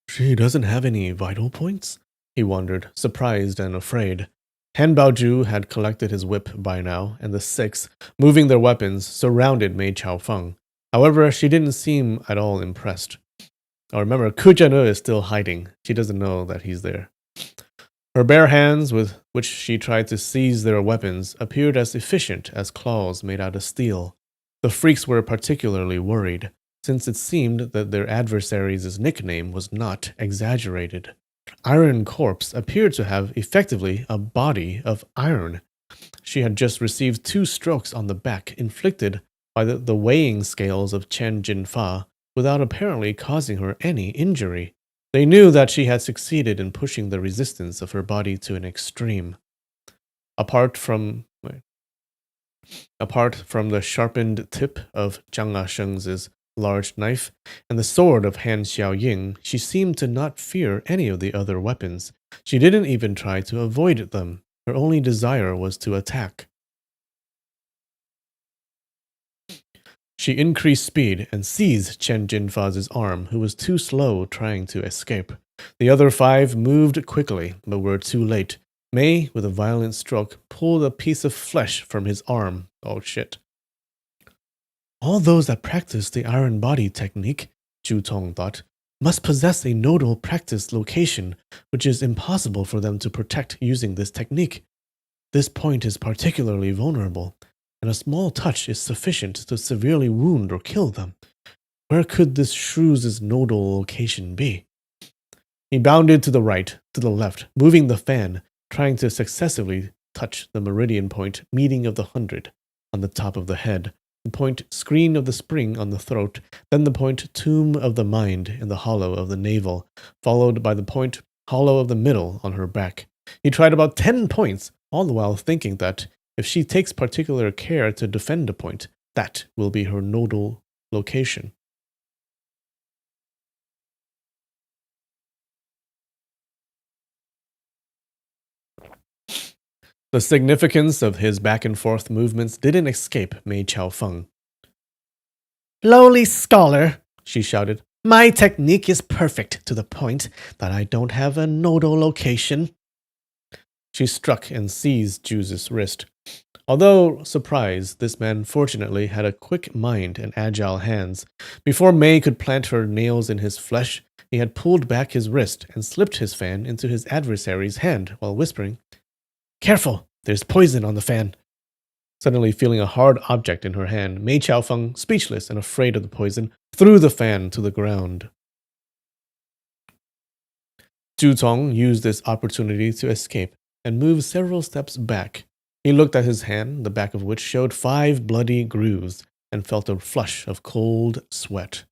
S1: She doesn't have any vital points? He wondered, surprised and afraid. Han Baoju had collected his whip by now, and the six, moving their weapons, surrounded Mei Chaofeng. However, she didn't seem at all impressed. Oh, remember, Ku Jian'e is still hiding. She doesn't know that he's there. Her bare hands, with which she tried to seize their weapons, appeared as efficient as claws made out of steel. The freaks were particularly worried, since it seemed that their adversary's nickname was not exaggerated. Iron Corpse appeared to have effectively a body of iron. She had just received 2 strokes on the back inflicted by the weighing scales of Chen Jinfa without apparently causing her any injury. They knew that she had succeeded in pushing the resistance of her body to an extreme. Apart from the sharpened tip of Zhang Asheng's large knife and the sword of Han Xiaoying, she seemed to not fear any of the other weapons. She didn't even try to avoid them. Her only desire was to attack. She increased speed and seized Chen Jinfa's arm, who was too slow trying to escape. The other 5 moved quickly, but were too late. Mei, with a violent stroke, pulled a piece of flesh from his arm. Oh shit. All those that practice the iron body technique, Zhu Tong thought, must possess a nodal practice location, which is impossible for them to protect using this technique. This point is particularly vulnerable, and a small touch is sufficient to severely wound or kill them. Where could this shrew's nodal location be? He bounded to the right, to the left, moving the fan, trying to successively touch the meridian point meeting of the 100 on the top of the head, the point screen of the spring on the throat, then the point tomb of the mind in the hollow of the navel, followed by the point hollow of the middle on her back. He tried about 10 points, all the while thinking that if she takes particular care to defend a point, that will be her nodal location. The significance of his back-and-forth movements didn't escape Mei Chaofeng. Lowly scholar, she shouted, my technique is perfect to the point that I don't have a nodal location. She struck and seized Ju's wrist. Although surprised, this man fortunately had a quick mind and agile hands. Before Mei could plant her nails in his flesh, he had pulled back his wrist and slipped his fan into his adversary's hand while whispering, "Careful, there's poison on the fan." Suddenly feeling a hard object in her hand, Mei Chaofeng, speechless and afraid of the poison, threw the fan to the ground. Zhu Tong used this opportunity to escape and moved several steps back. He looked at his hand, the back of which showed 5 bloody grooves, and felt a flush of cold sweat.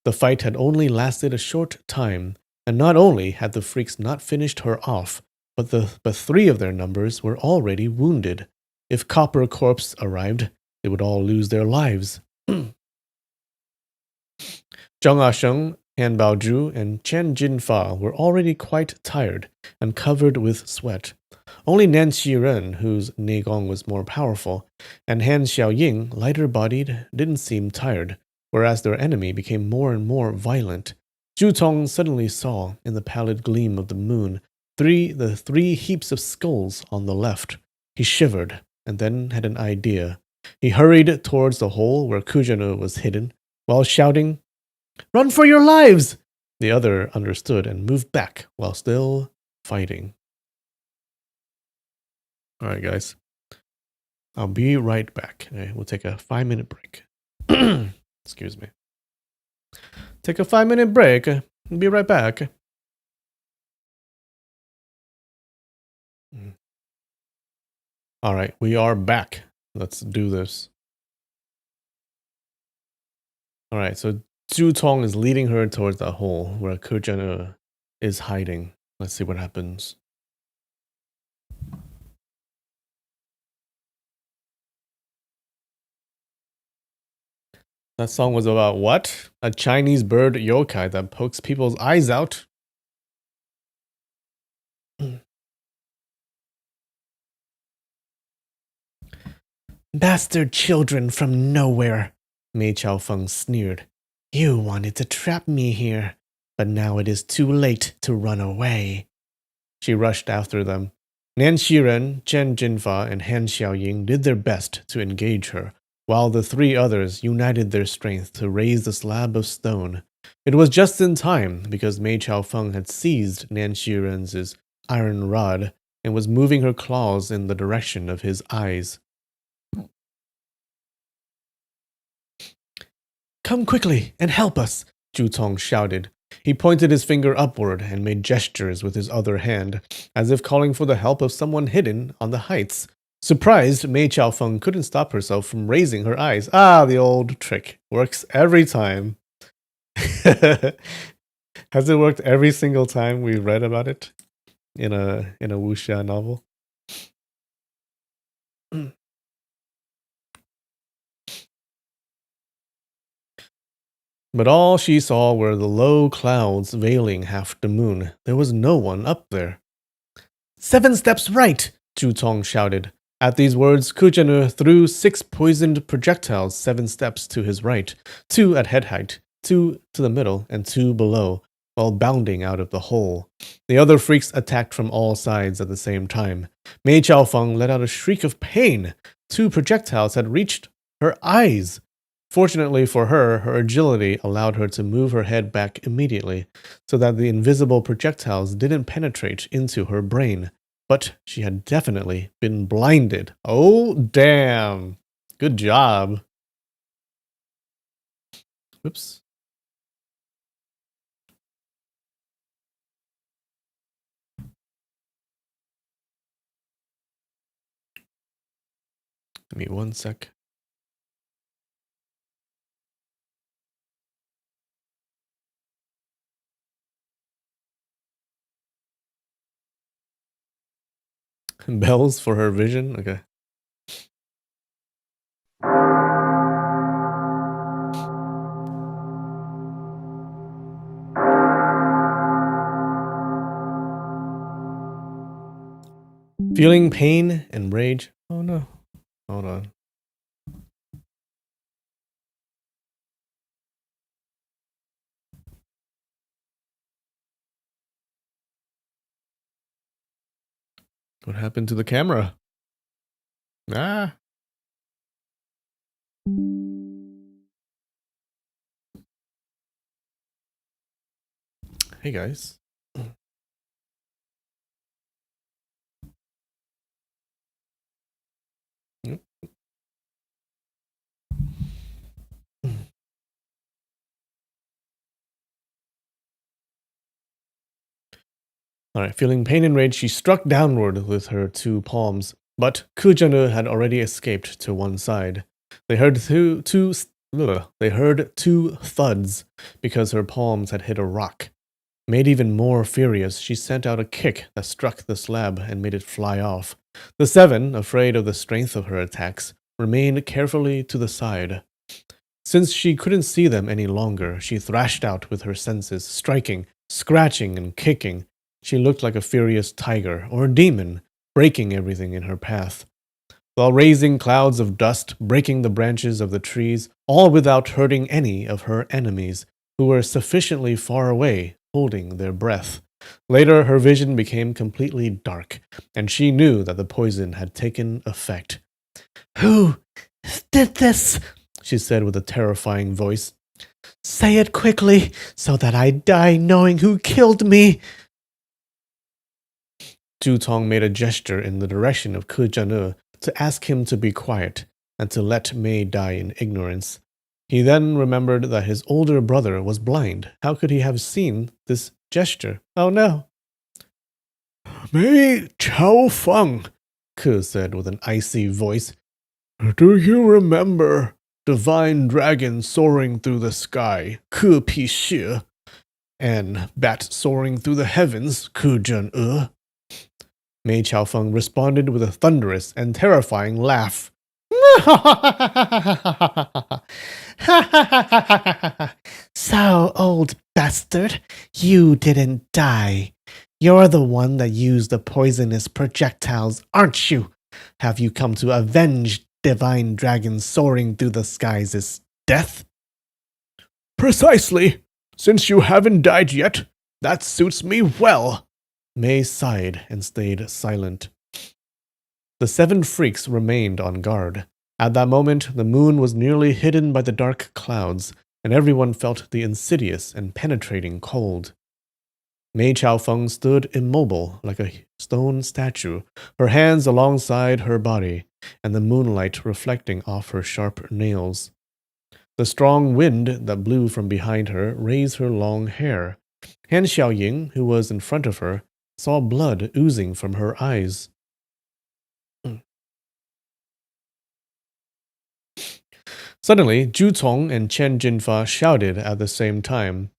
S1: The fight had only lasted a short time, and not only had the freaks not finished her off, but 3 of their numbers were already wounded. If Copper Corpse arrived, they would all lose their lives. Zhang Asheng, Han Baozhu, and Chen Jinfa were already quite tired and covered with sweat. Only Nan Xiren, whose Neigong was more powerful, and Han Xiaoying, lighter-bodied, didn't seem tired, whereas their enemy became more and more violent. Zhu Tong suddenly saw, in the pallid gleam of the moon, the 3 heaps of skulls on the left. He shivered, and then had an idea. He hurried towards the hole where Kujano was hidden, while shouting, "Run for your lives!" The other understood and moved back while still fighting. Alright, guys. I'll be right back. Okay, we'll take a 5-minute break. Excuse me. Take a 5-minute break. Be right back. Alright, we are back. Let's do this. Alright, so Zhu Tong is leading her towards the hole where Kujana is hiding. Let's see what happens. That song was about what? A Chinese bird yokai that pokes people's eyes out? "Bastard children from nowhere," Mei Chaofeng sneered. "You wanted to trap me here, but now it is too late to run away." She rushed after them. Nan Xiren, Chen Jinfa, and Han Xiaoying did their best to engage her, while the 3 others united their strength to raise the slab of stone. It was just in time, because Mei Chaofeng had seized Nan Xiren's iron rod and was moving her claws in the direction of his eyes. "Come quickly and help us," Zhu Tong shouted. He pointed his finger upward and made gestures with his other hand, as if calling for the help of someone hidden on the heights. Surprised, Mei Chaofeng couldn't stop herself from raising her eyes. Ah, the old trick. Works every time. Has it worked every single time we've read about it in a Wuxia novel? But all she saw were the low clouds veiling half the moon. There was no one up there. "7 steps right!" Zhu Tong shouted. At these words, Kujanu threw 6 poisoned projectiles 7 steps to his right, 2 at head height, 2 to the middle, and 2 below, while bounding out of the hole. The other freaks attacked from all sides at the same time. Mei Chaofeng let out a shriek of pain. 2 projectiles had reached her eyes. Fortunately for her, her agility allowed her to move her head back immediately, so that the invisible projectiles didn't penetrate into her brain. But she had definitely been blinded. Oh, damn. Good job. Whoops. Give me 1 sec. Bells for her vision? Okay. Feeling pain and rage. Oh no. Hold on. What happened to the camera? Ah. Hey guys. Yep. Alright, feeling pain and rage, she struck downward with her two palms, but Kujanu had already escaped to one side. They heard they heard two thuds because her palms had hit a rock. Made even more furious, she sent out a kick that struck the slab and made it fly off. The seven, afraid of the strength of her attacks, remained carefully to the side. Since she couldn't see them any longer, she thrashed out with her senses, striking, scratching, and kicking. She looked like a furious tiger or a demon, breaking everything in her path, while raising clouds of dust, breaking the branches of the trees, all without hurting any of her enemies, who were sufficiently far away, holding their breath. Later, her vision became completely dark, and she knew that the poison had taken effect. "Who did this?" she said with a terrifying voice. "Say it quickly, so that I die knowing who killed me." Zhu Tong made a gesture in the direction of Ke Jian'e to ask him to be quiet and to let Mei die in ignorance. He then remembered that his older brother was blind. How could he have seen this gesture? Oh no. "Mei Chao Feng," Ke said with an icy voice. "Do you remember divine dragon soaring through the sky, Ke Pi Xie, and bat soaring through the heavens, Ke Jian'e?" Mei Chaofeng responded with a thunderous and terrifying laugh. "So, old bastard, you didn't die. You're the one that used the poisonous projectiles, aren't you? Have you come to avenge divine dragon soaring through the skies' death?" "Precisely. Since you haven't died yet, that suits me well." Mei sighed and stayed silent. The seven freaks remained on guard. At that moment, the moon was nearly hidden by the dark clouds, and everyone felt the insidious and penetrating cold. Mei Chaofeng stood immobile like a stone statue, her hands alongside her body, and the moonlight reflecting off her sharp nails. The strong wind that blew from behind her raised her long hair. Han Xiaoying, who was in front of her, saw blood oozing from her eyes. Suddenly, Zhu Cong and Chen Jinfa shouted at the same time.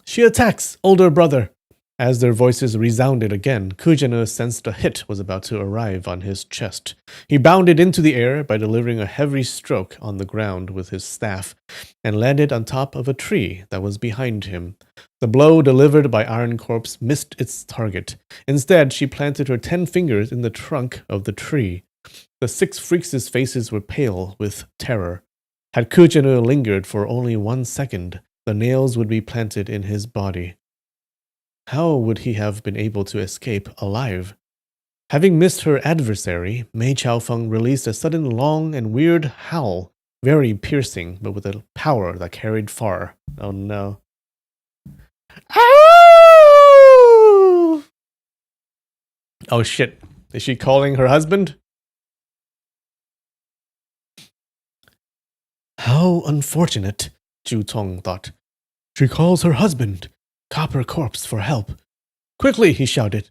S1: "She attacks, older brother!" As their voices resounded again, Kujana sensed a hit was about to arrive on his chest. He bounded into the air by delivering a heavy stroke on the ground with his staff, and landed on top of a tree that was behind him. The blow delivered by Iron Corpse missed its target. Instead, she planted her 10 fingers in the trunk of the tree. The 6 freaks' faces were pale with terror. Had Kujana lingered for only 1 second, the nails would be planted in his body. How would he have been able to escape alive? Having missed her adversary, Mei Chaofeng released a sudden long and weird howl, very piercing, but with a power that carried far. Oh no. Ow! Oh shit. Is she calling her husband? How unfortunate, Zhu Tong thought. She calls her husband, Copper Corpse, for help. Quickly, he shouted.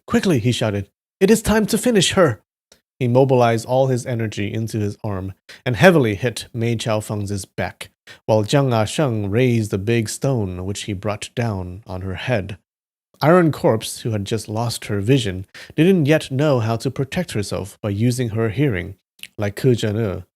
S1: Quickly, he shouted. It is time to finish her. He mobilized all his energy into his arm and heavily hit Mei Chaofeng's back, while Jiang A-sheng raised a big stone which he brought down on her head. Iron Corpse, who had just lost her vision, didn't yet know how to protect herself by using her hearing, like Ke Jian'e.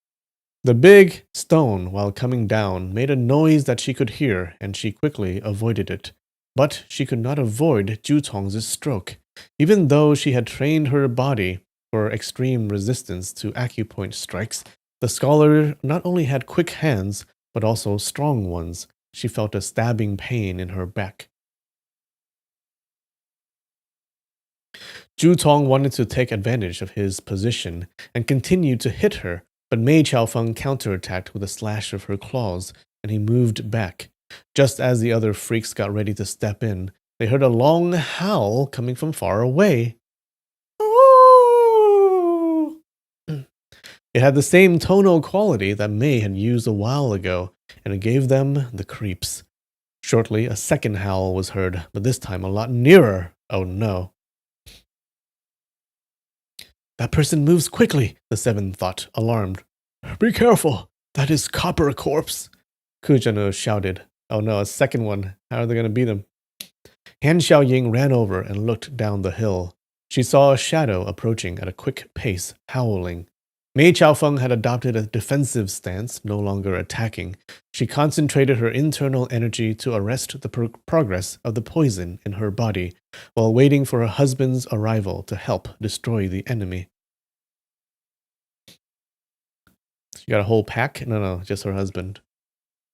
S1: The big stone, while coming down, made a noise that she could hear, and she quickly avoided it. But she could not avoid Zhu Tong's stroke. Even though she had trained her body for extreme resistance to acupoint strikes, the scholar not only had quick hands, but also strong ones. She felt a stabbing pain in her back. Zhu Tong wanted to take advantage of his position and continued to hit her, but Mei Chaofeng counterattacked with a slash of her claws, and he moved back. Just as the other freaks got ready to step in, they heard a long howl coming from far away. Ooh! It had the same tonal quality that May had used a while ago, and it gave them the creeps. Shortly, a second howl was heard, but this time a lot nearer. Oh no. That person moves quickly, the seven thought, alarmed. Be careful, that is Copper Corpse, Kujano shouted. Oh no, a second one. How are they going to beat him? Han Xiaoying ran over and looked down the hill. She saw a shadow approaching at a quick pace, howling. Mei Chaofeng had adopted a defensive stance, no longer attacking. She concentrated her internal energy to arrest the progress of the poison in her body, while waiting for her husband's arrival to help destroy the enemy. She got a whole pack? No, just her husband.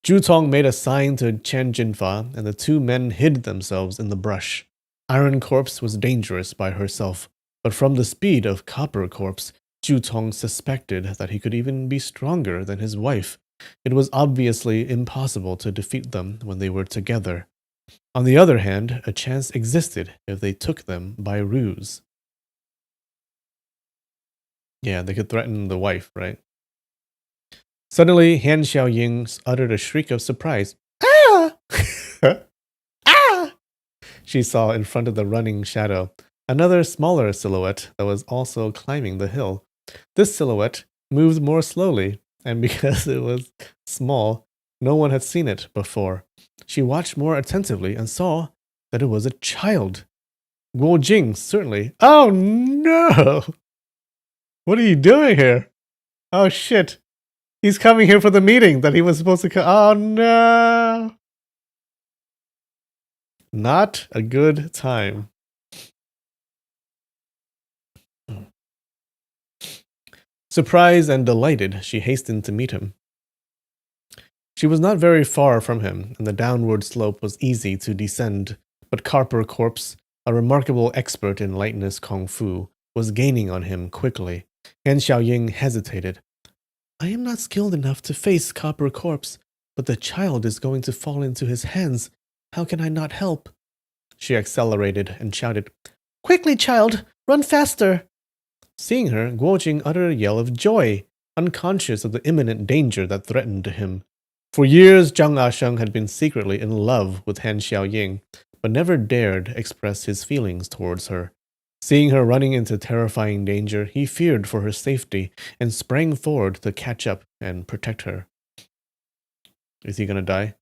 S1: Zhu Tong made a sign to Chen Jinfa, and the two men hid themselves in the brush. Iron Corpse was dangerous by herself, but from the speed of Copper Corpse, Zhu Tong suspected that he could even be stronger than his wife. It was obviously impossible to defeat them when they were together. On the other hand, a chance existed if they took them by ruse. Yeah, they could threaten the wife, right? Suddenly, Han Xiaoying uttered a shriek of surprise. Ah! Ah! She saw in front of the running shadow another smaller silhouette that was also climbing the hill. This silhouette moved more slowly, and because it was small, no one had seen it before. She watched more attentively and saw that it was a child. Guo Jing, certainly. Oh no! What are you doing here? Oh shit. He's coming here for the meeting that he was supposed to come. Oh no! Not a good time. Surprised and delighted, she hastened to meet him. She was not very far from him, and the downward slope was easy to descend, but Copper Corpse, a remarkable expert in lightness kung fu, was gaining on him quickly. Han Xiaoying hesitated. I am not skilled enough to face Copper Corpse, but the child is going to fall into his hands. How can I not help? She accelerated and shouted, Quickly, child! Run faster! Seeing her, Guo Jing uttered a yell of joy, unconscious of the imminent danger that threatened him. For years, Zhang Asheng had been secretly in love with Han Xiaoying, but never dared express his feelings towards her. Seeing her running into terrifying danger, he feared for her safety and sprang forward to catch up and protect her. Is he gonna die?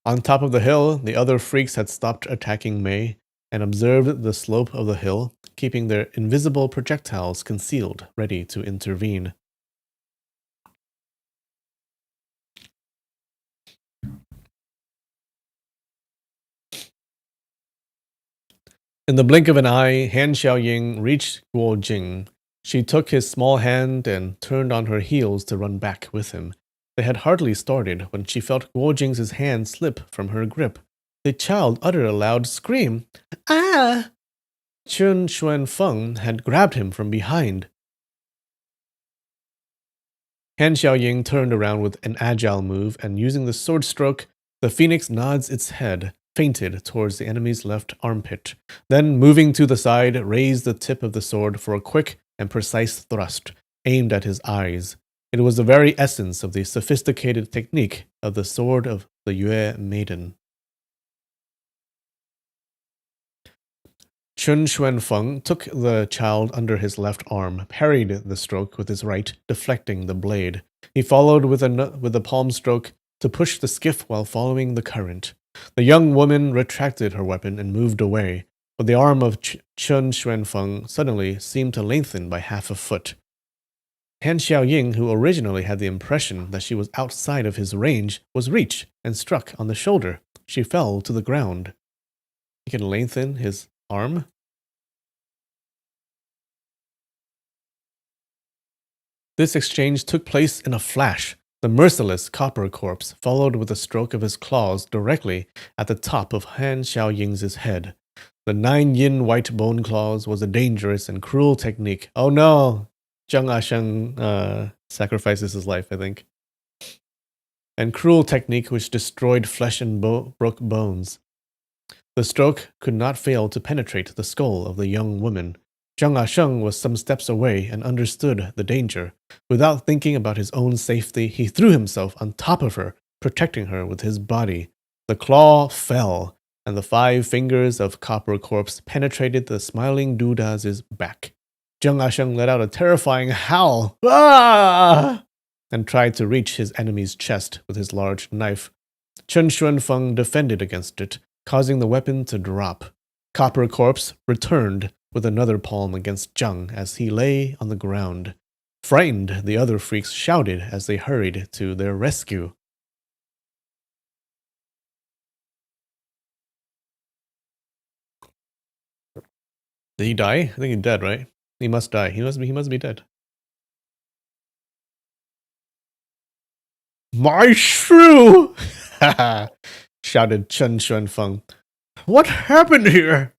S1: On top of the hill, the other freaks had stopped attacking Mei and observed the slope of the hill, keeping their invisible projectiles concealed, ready to intervene. In the blink of an eye, Han Xiaoying reached Guo Jing. She took his small hand and turned on her heels to run back with him. They had hardly started when she felt Guo Jing's hand slip from her grip. The child uttered a loud scream. Ah! Chun Xuan Feng had grabbed him from behind. Han Xiaoying turned around with an agile move, and using the sword stroke, the phoenix nods its head, feinted towards the enemy's left armpit. Then, moving to the side, raised the tip of the sword for a quick and precise thrust, aimed at his eyes. It was the very essence of the sophisticated technique of the sword of the Yue maiden. Chun Xuanfeng took the child under his left arm, parried the stroke with his right, deflecting the blade. He followed with a palm stroke to push the skiff while following the current. The young woman retracted her weapon and moved away, but the arm of Chun Xuanfeng suddenly seemed to lengthen by half a foot. Han Xiaoying, who originally had the impression that she was outside of his range, was reached and struck on the shoulder. She fell to the ground. He can lengthen his arm? This exchange took place in a flash. The merciless Copper Corpse followed with a stroke of his claws directly at the top of Han Xiaoying's head. The 9-yin white bone claws was a dangerous and cruel technique. Oh no! Zhang Asheng sacrifices his life, I think. and cruel technique which destroyed flesh and broke bones. The stroke could not fail to penetrate the skull of the young woman. Zhang Asheng was some steps away and understood the danger. Without thinking about his own safety, he threw himself on top of her, protecting her with his body. The claw fell, and the 5 fingers of Copper Corpse penetrated the smiling Dudaz's back. Zhang Asheng let out a terrifying howl, "Ah!" and tried to reach his enemy's chest with his large knife. Chen Xuanfeng defended against it, causing the weapon to drop. Copper Corpse returned with another palm against Zhang as he lay on the ground. Frightened, the other freaks shouted as they hurried to their rescue. Did he die? I think he's dead, right? He must die. He must be dead. My shrew! shouted Chen Xuanfeng. What happened here?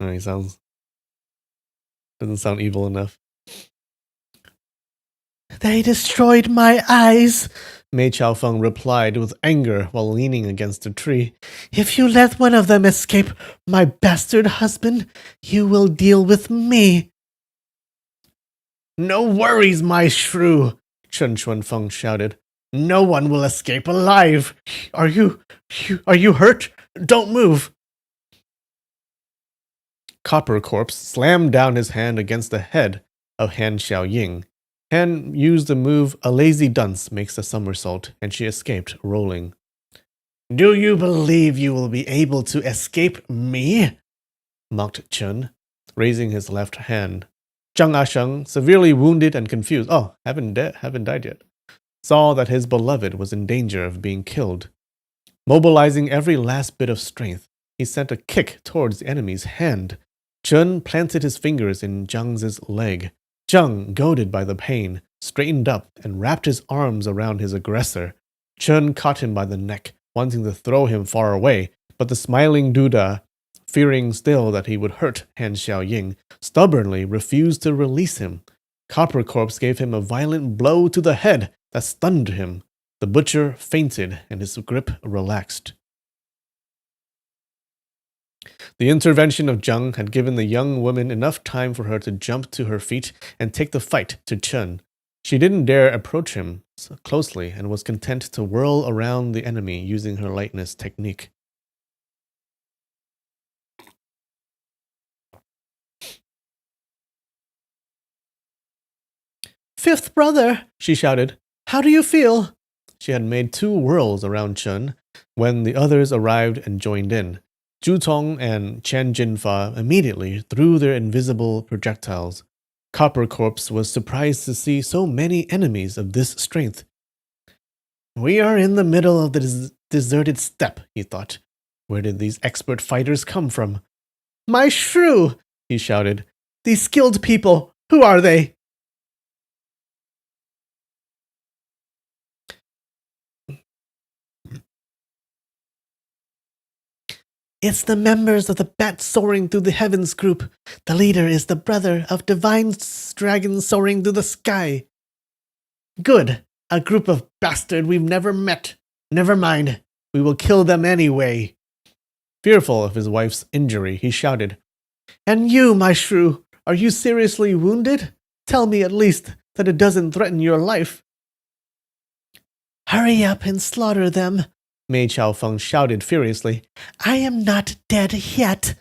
S1: Oh, he doesn't sound evil enough. They destroyed my eyes, Mei Chaofeng replied with anger while leaning against a tree. If you let one of them escape, my bastard husband, you will deal with me. No worries, my shrew, Chen Xuanfeng shouted. No one will escape alive. Are you hurt? Don't move. Copper Corpse slammed down his hand against the head of Han Xiaoying. Han used the move "a lazy dunce makes a somersault," and she escaped, rolling. Do you believe you will be able to escape me? Mocked Chen, raising his left hand. Zhang Asheng, severely wounded and confused, haven't died yet, saw that his beloved was in danger of being killed. Mobilizing every last bit of strength, he sent a kick towards the enemy's hand. Chen planted his fingers in Zhang's leg. Zhang, goaded by the pain, straightened up and wrapped his arms around his aggressor. Chen caught him by the neck, wanting to throw him far away, but the smiling Duda, fearing still that he would hurt Han Xiaoying, stubbornly refused to release him. Copper Corpse gave him a violent blow to the head that stunned him. The butcher fainted and his grip relaxed. The intervention of Zhang had given the young woman enough time for her to jump to her feet and take the fight to Chen. She didn't dare approach him closely and was content to whirl around the enemy using her lightness technique. Fifth brother, she shouted. How do you feel? She had made 2 whirls around Chen when the others arrived and joined in. Zhu Tong and Chen Jinfa immediately threw their invisible projectiles. Copper Corpse was surprised to see so many enemies of this strength. We are in the middle of the deserted steppe, he thought. Where did these expert fighters come from? My shrew, he shouted. These skilled people, who are they? It's the members of the Bat Soaring Through the Heavens group. The leader is the brother of Divine Dragon Soaring Through the Sky. Good. A group of bastards we've never met. Never mind. We will kill them anyway. Fearful of his wife's injury, he shouted. And you, my shrew, are you seriously wounded? Tell me at least that it doesn't threaten your life. Hurry up and slaughter them, Mei Chaofeng shouted furiously. I am not dead yet.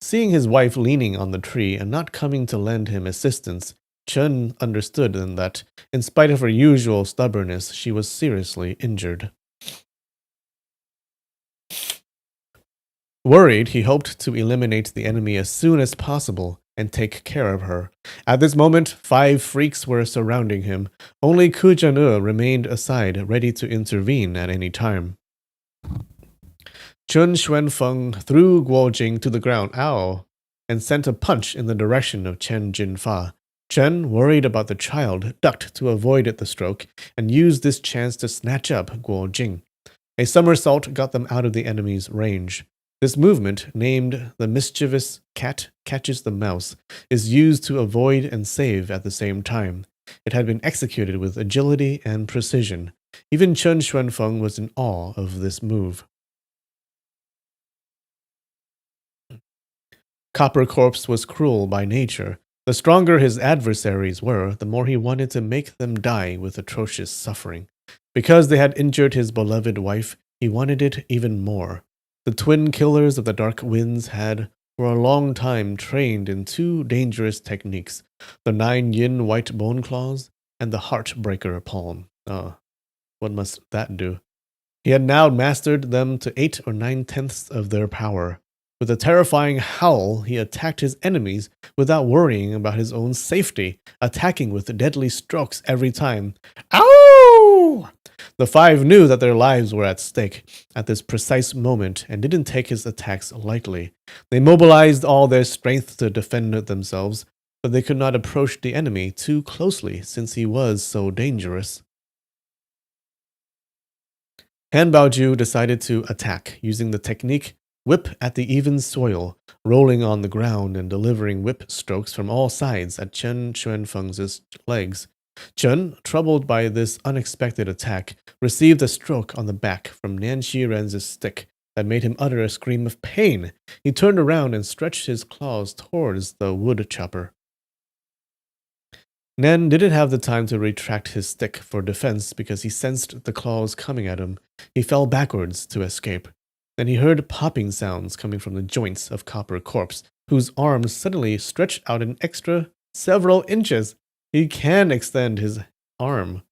S1: Seeing his wife leaning on the tree and not coming to lend him assistance, Chen understood then that, in spite of her usual stubbornness, she was seriously injured. Worried, he hoped to eliminate the enemy as soon as possible and take care of her. At this moment, 5 freaks were surrounding him. Only Ku Zhane remained aside, ready to intervene at any time. Chen Xuanfeng threw Guo Jing to the ground, and sent a punch in the direction of Chen Jinfa. Chen, worried about the child, ducked to avoid the stroke and used this chance to snatch up Guo Jing. A somersault got them out of the enemy's range. This movement, named the mischievous cat catches the mouse, is used to avoid and save at the same time. It had been executed with agility and precision. Even Chen Xuanfeng was in awe of this move. Copper Corpse was cruel by nature. The stronger his adversaries were, the more he wanted to make them die with atrocious suffering. Because they had injured his beloved wife, he wanted it even more. The twin killers of the Dark Winds had, for a long time, trained in two dangerous techniques, the 9-yin white bone claws and the Heartbreaker palm. What must that do? He had now mastered them to 8 or 9/10ths of their power. With a terrifying howl, he attacked his enemies without worrying about his own safety, attacking with deadly strokes every time. Ow! The five knew that their lives were at stake at this precise moment and didn't take his attacks lightly. They mobilized all their strength to defend themselves, but they could not approach the enemy too closely since he was so dangerous. Han Baoju decided to attack using the technique whip at the even soil, rolling on the ground and delivering whip strokes from all sides at Chen Xuanfeng's legs. Chen, troubled by this unexpected attack, received a stroke on the back from Nan Shiren's stick that made him utter a scream of pain. He turned around and stretched his claws towards the wood chopper. Nan didn't have the time to retract his stick for defense because he sensed the claws coming at him. He fell backwards to escape. Then he heard popping sounds coming from the joints of Copper Corpse, whose arms suddenly stretched out an extra several inches. He can extend his arm.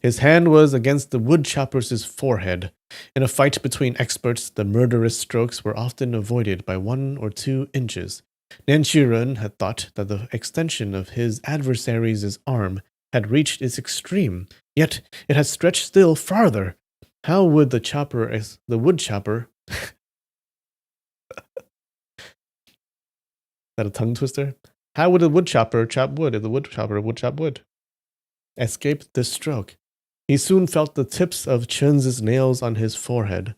S1: His hand was against the wood chopper's forehead. In a fight between experts, the murderous strokes were often avoided by 1 or 2 inches. Nan Shiren had thought that the extension of his adversary's arm had reached its extreme, yet it had stretched still farther. How would the wood chopper is that a tongue twister? How would the wood chopper chop wood if the wood chopper would chop wood? Escape this stroke. He soon felt the tips of Chen's nails on his forehead.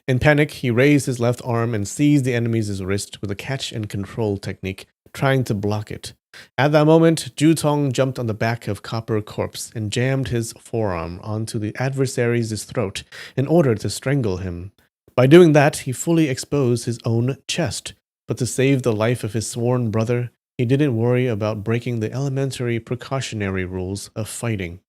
S1: In panic, he raised his left arm and seized the enemy's wrist with a catch and control technique, trying to block it. At that moment, Ju Tong jumped on the back of Copper Corpse and jammed his forearm onto the adversary's throat in order to strangle him. By doing that, he fully exposed his own chest, but to save the life of his sworn brother, he didn't worry about breaking the elementary precautionary rules of fighting.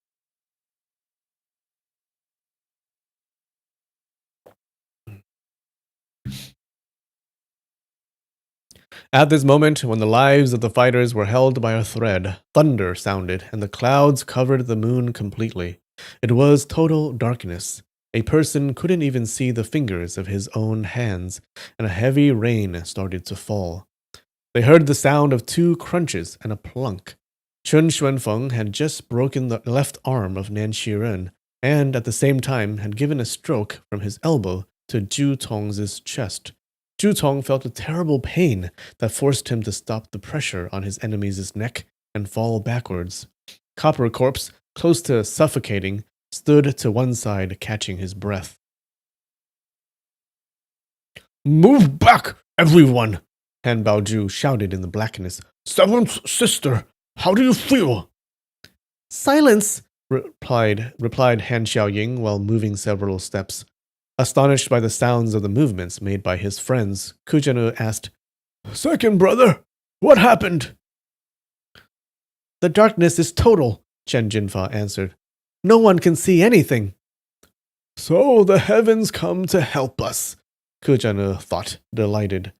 S1: At this moment, when the lives of the fighters were held by a thread, thunder sounded and the clouds covered the moon completely. It was total darkness. A person couldn't even see the fingers of his own hands, and a heavy rain started to fall. They heard the sound of 2 crunches and a plunk. Chen Xuanfeng had just broken the left arm of Nan Shiren, and at the same time had given a stroke from his elbow to Ju Tong's chest. Ju Tong felt a terrible pain that forced him to stop the pressure on his enemy's neck and fall backwards. Copper Corpse, close to suffocating, stood to one side, catching his breath. "Move back, everyone!" Han Baoju shouted in the blackness. "Seventh sister, how do you feel?" "Silence!" replied Han Xiaoying while moving several steps. Astonished by the sounds of the movements made by his friends, Kujanu asked, "Second brother, what happened?" "The darkness is total," Chen Jinfa answered. "No one can see anything." "So the heavens come to help us," Kujanu thought, delighted.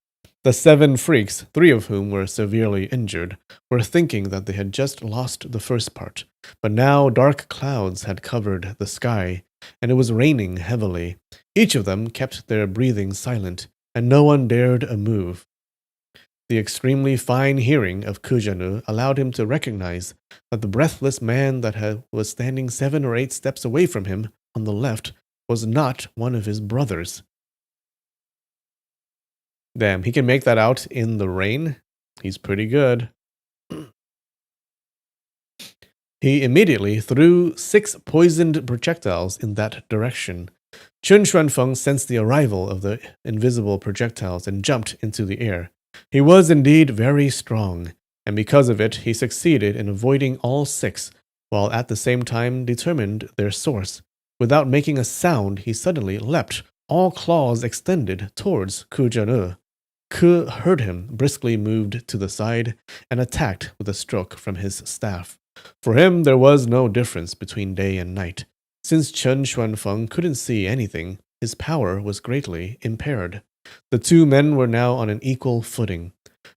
S1: The 7 freaks, 3 of whom were severely injured, were thinking that they had just lost the first part, but now dark clouds had covered the sky, and it was raining heavily. Each of them kept their breathing silent, and no one dared a move. The extremely fine hearing of Kujanu allowed him to recognize that the breathless man that was standing 7 or 8 steps away from him on the left was not one of his brothers. Damn, he can make that out in the rain? He's pretty good. He immediately threw 6 poisoned projectiles in that direction. Chen Xuanfeng sensed the arrival of the invisible projectiles and jumped into the air. He was indeed very strong, and because of it, he succeeded in avoiding all 6, while at the same time determined their source. Without making a sound, he suddenly leapt, all claws extended towards Ku Zhen. Ke heard him, briskly moved to the side, and attacked with a stroke from his staff. For him, there was no difference between day and night. Since Chen Xuanfeng couldn't see anything, his power was greatly impaired. The two men were now on an equal footing.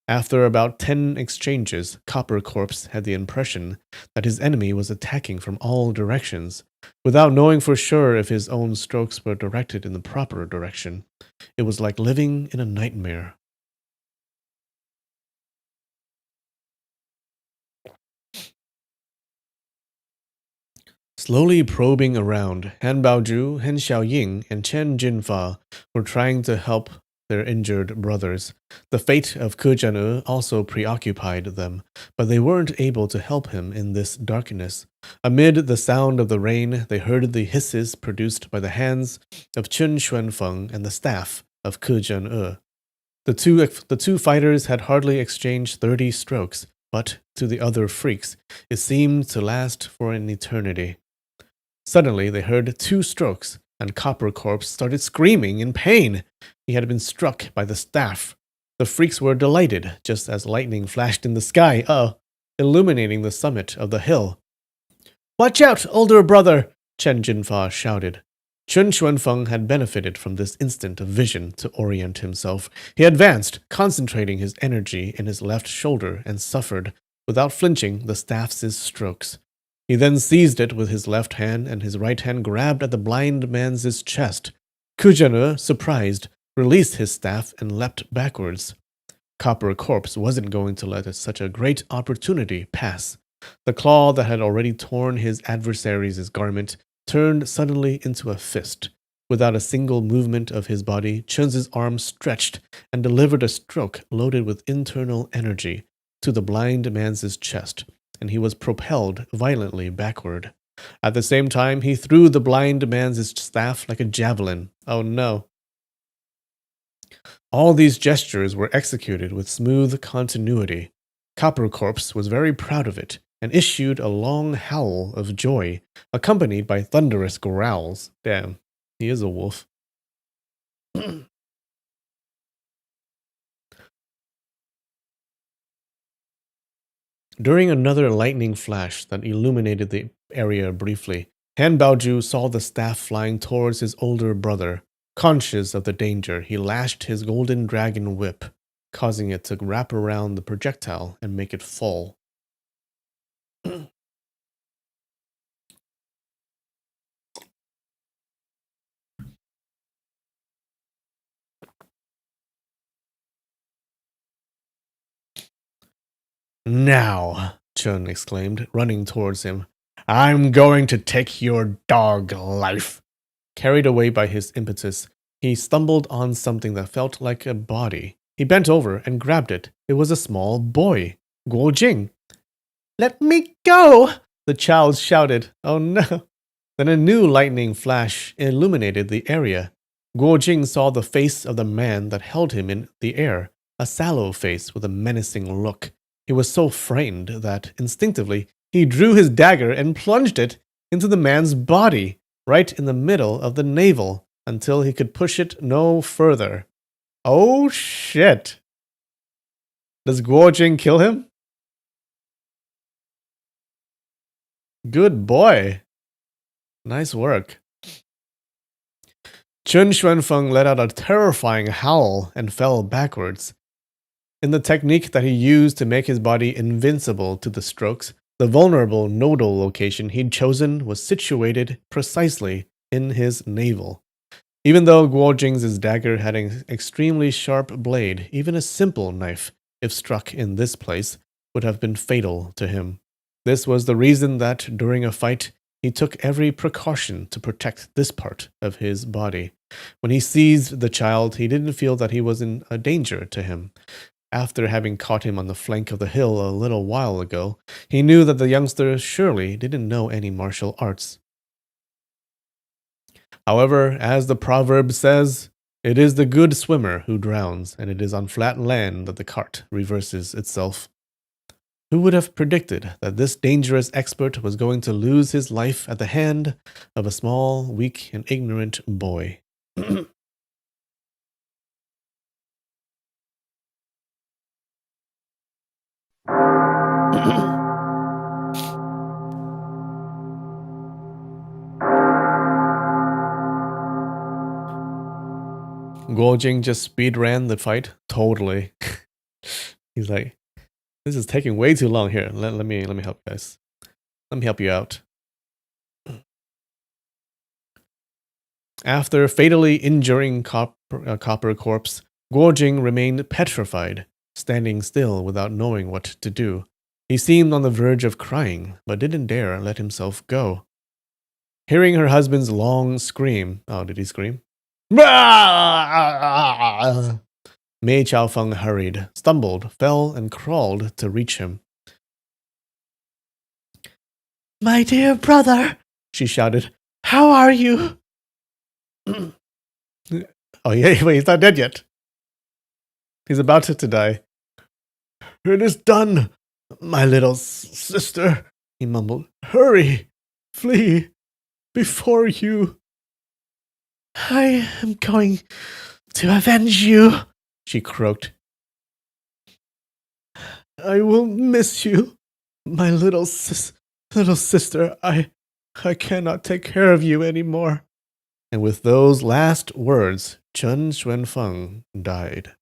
S1: After about 10 exchanges, Copper Corpse had the impression that his enemy was attacking from all directions, without knowing for sure if his own strokes were directed in the proper direction. It was like living in a nightmare. Slowly probing around, Han Baozhu, Han Xiaoying, and Chen Jinfa were trying to help their injured brothers. The fate of Ke Jian'e also preoccupied them, but they weren't able to help him in this darkness. Amid the sound of the rain, they heard the hisses produced by the hands of Chen Xuanfeng and the staff of Ke Jian'e. The two fighters had hardly exchanged 30 strokes, but to the other freaks, it seemed to last for an eternity. Suddenly, they heard 2 strokes, and Copper Corpse started screaming in pain. He had been struck by the staff. The freaks were delighted, just as lightning flashed in the sky, illuminating the summit of the hill. "Watch out, older brother!" Chen Jinfa shouted. Chen Xuanfeng had benefited from this instant of vision to orient himself. He advanced, concentrating his energy in his left shoulder, and suffered, without flinching, the staff's strokes. He then seized it with his left hand, and his right hand grabbed at the blind man's chest. Ku Jian'e, surprised, released his staff and leapt backwards. Copper Corpse wasn't going to let such a great opportunity pass. The claw that had already torn his adversary's garment turned suddenly into a fist. Without a single movement of his body, Chen's arm stretched and delivered a stroke loaded with internal energy to the blind man's chest, and he was propelled violently backward. At the same time, he threw the blind man's staff like a javelin. Oh no. All these gestures were executed with smooth continuity. Copper Corpse was very proud of it, and issued a long howl of joy, accompanied by thunderous growls. Damn, he is a wolf. During another lightning flash that illuminated the area briefly, Han Baozhu saw the staff flying towards his older brother. Conscious of the danger, he lashed his golden dragon whip, causing it to wrap around the projectile and make it fall. "Now," Chun exclaimed, running towards him, "I'm going to take your dog life." Carried away by his impetus, he stumbled on something that felt like a body. He bent over and grabbed it. It was a small boy, Guo Jing. "Let me go!" the child shouted. Oh no. Then a new lightning flash illuminated the area. Guo Jing saw the face of the man that held him in the air, a sallow face with a menacing look. He was so frightened that, instinctively, he drew his dagger and plunged it into the man's body, right in the middle of the navel, until he could push it no further. Oh shit! Does Guo Jing kill him? Good boy. Nice work. Chen Xuanfeng let out a terrifying howl and fell backwards. In the technique that he used to make his body invincible to the strokes, the vulnerable nodal location he'd chosen was situated precisely in his navel. Even though Guo Jing's dagger had an extremely sharp blade, even a simple knife, if struck in this place, would have been fatal to him. This was the reason that, during a fight, he took every precaution to protect this part of his body. When he seized the child, he didn't feel that he was in a danger to him. After having caught him on the flank of the hill a little while ago, he knew that the youngster surely didn't know any martial arts. However, as the proverb says, it is the good swimmer who drowns, and it is on flat land that the cart reverses itself. Who would have predicted that this dangerous expert was going to lose his life at the hand of a small, weak, and ignorant boy? Guojing just speed ran the fight? Totally. He's like, this is taking way too long here. Let me help you guys. Let me help you out. After fatally injuring Copper Corpse, Guojing remained petrified, standing still without knowing what to do. He seemed on the verge of crying, but didn't dare let himself go. Hearing her husband's long scream, oh, did he scream? Mei Chaofeng hurried, stumbled, fell, and crawled to reach him. My dear brother, she shouted, how are you? Oh, yeah, wait, he's not dead yet. He's about to die. It is done, my little sister, he mumbled. Hurry, flee, before you. I am going to avenge you, she croaked. I will miss you, my little sister. I cannot take care of you anymore. And with those last words, Chen Xuanfeng died.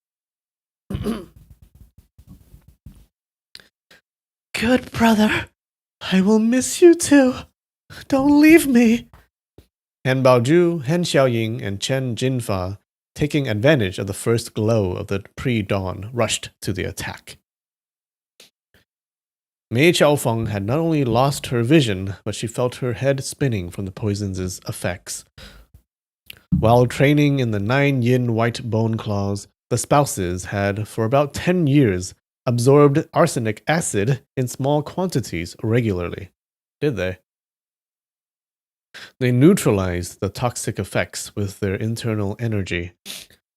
S1: Good brother, I will miss you too. Don't leave me. Han Baoju, Han Xiaoying, and Chen Jinfa, taking advantage of the first glow of the pre-dawn, rushed to the attack. Mei Chaofeng had not only lost her vision, but she felt her head spinning from the poison's effects. While training in the 9 yin white bone claws, the spouses had, for about 10 years, absorbed arsenic acid in small quantities regularly. Did they? They neutralized the toxic effects with their internal energy.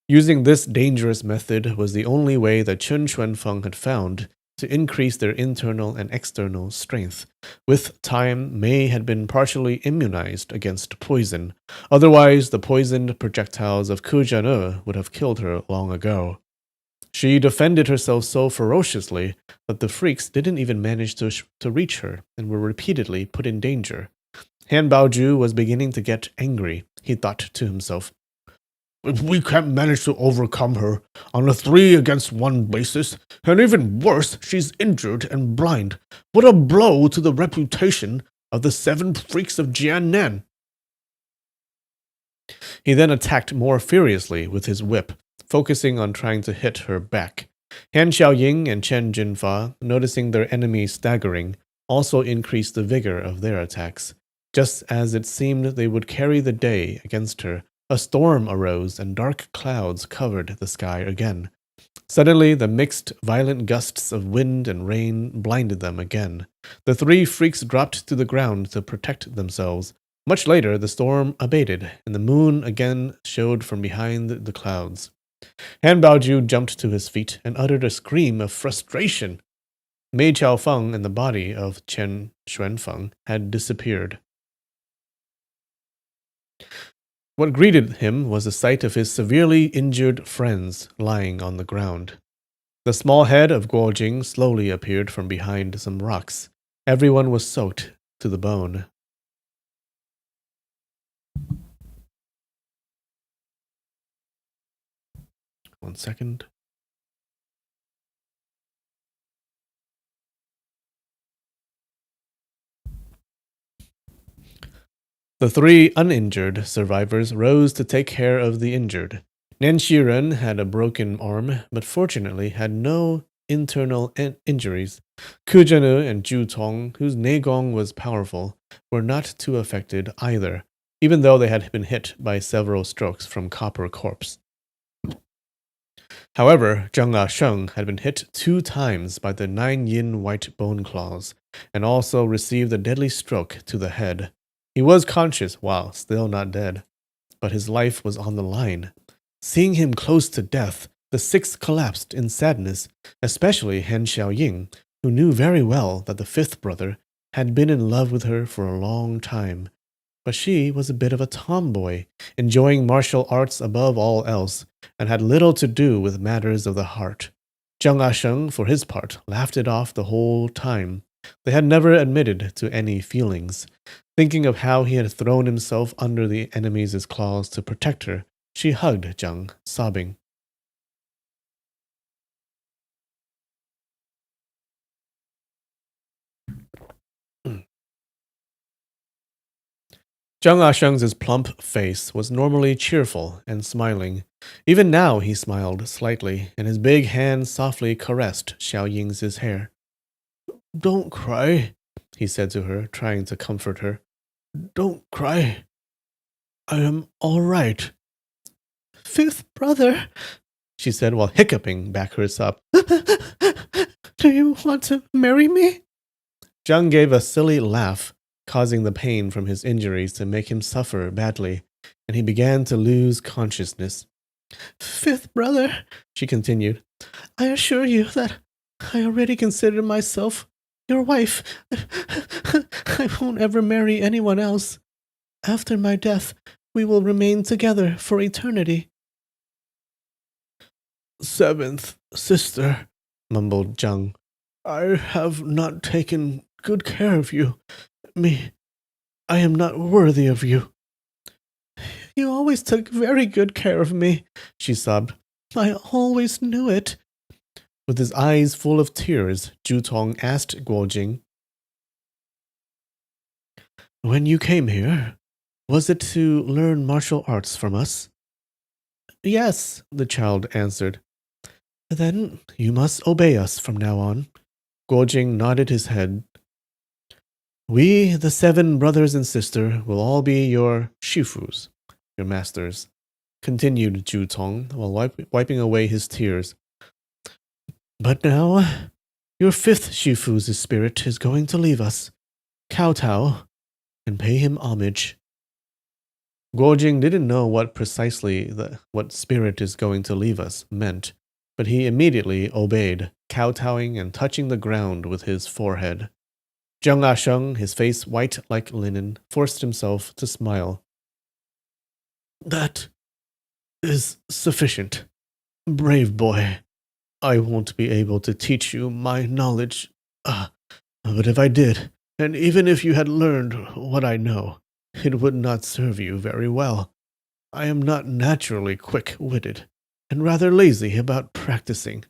S1: Using this dangerous method was the only way that Chen Xuanfeng had found to increase their internal and external strength. With time, Mei had been partially immunized against poison. Otherwise, the poisoned projectiles of Ku Zhan would have killed her long ago. She defended herself so ferociously that the freaks didn't even manage to reach her and were repeatedly put in danger. Han Baoju was beginning to get angry. He thought to himself, if we can't manage to overcome her on a 3-against-1 basis, and even worse, she's injured and blind, what a blow to the reputation of the 7 freaks of Jiannan. He then attacked more furiously with his whip, focusing on trying to hit her back. Han Xiaoying and Chen Jinfa, noticing their enemy staggering, also increased the vigor of their attacks. Just as it seemed they would carry the day against her, a storm arose and dark clouds covered the sky again. Suddenly, the mixed, violent gusts of wind and rain blinded them again. The 3 freaks dropped to the ground to protect themselves. Much later, the storm abated, and the moon again showed from behind the clouds. Han Baoju jumped to his feet and uttered a scream of frustration. Mei Chaofeng and the body of Chen Xuanfeng had disappeared. What greeted him was the sight of his severely injured friends lying on the ground. The small head of Guojing slowly appeared from behind some rocks. Everyone was soaked to the bone. One second. The 3 uninjured survivors rose to take care of the injured. Nian Shiren had a broken arm, but fortunately had no internal injuries. Ku Zhan and Zhu Tong, whose Neigong was powerful, were not too affected either, even though they had been hit by several strokes from Copper Corpse. However, Zheng Asheng had been hit 2 times by the 9 yin white bone claws, and also received a deadly stroke to the head. He was conscious while still not dead, but his life was on the line. Seeing him close to death, the 6 collapsed in sadness, especially Han Xiaoying, who knew very well that the fifth brother had been in love with her for a long time. But she was a bit of a tomboy, enjoying martial arts above all else, and had little to do with matters of the heart. Zheng Asheng, for his part, laughed it off the whole time. They had never admitted to any feelings. Thinking of how he had thrown himself under the enemy's claws to protect her, she hugged Zheng, sobbing. Zheng Asheng's plump face was normally cheerful and smiling. Even now he smiled slightly, and his big hand softly caressed Xiao Ying's hair. "Don't cry," he said to her, trying to comfort her. "Don't cry. I am all right." "Fifth brother," she said while hiccuping back her sob. "Do you want to marry me?" Zhang gave a silly laugh, causing the pain from his injuries to make him suffer badly, and he began to lose consciousness. "Fifth brother," she continued, "I assure you that I already consider myself your wife. I won't ever marry anyone else. After my death, we will remain together for eternity." "Seventh sister," mumbled Zhang, "I have not taken good care of you. I am not worthy of you." "You always took very good care of me," she sobbed. "I always knew it." With his eyes full of tears, Zhu Tong asked Guojing, "When you came here, was it to learn martial arts from us?" "Yes," the child answered. "Then you must obey us from now on." Guojing nodded his head. "We, the 7 brothers and sister, will all be your shifus, your masters," continued Zhu Tong while wiping away his tears. "But now, your 5th shifu's spirit is going to leave us. Kowtow and pay him homage." Guojing didn't know what precisely what spirit is going to leave us meant, but he immediately obeyed, kowtowing and touching the ground with his forehead. Zheng Asheng, his face white like linen, forced himself to smile. "That is sufficient. Brave boy. I won't be able to teach you my knowledge. But if I did, and even if you had learned what I know, it would not serve you very well. I am not naturally quick-witted, and rather lazy about practicing.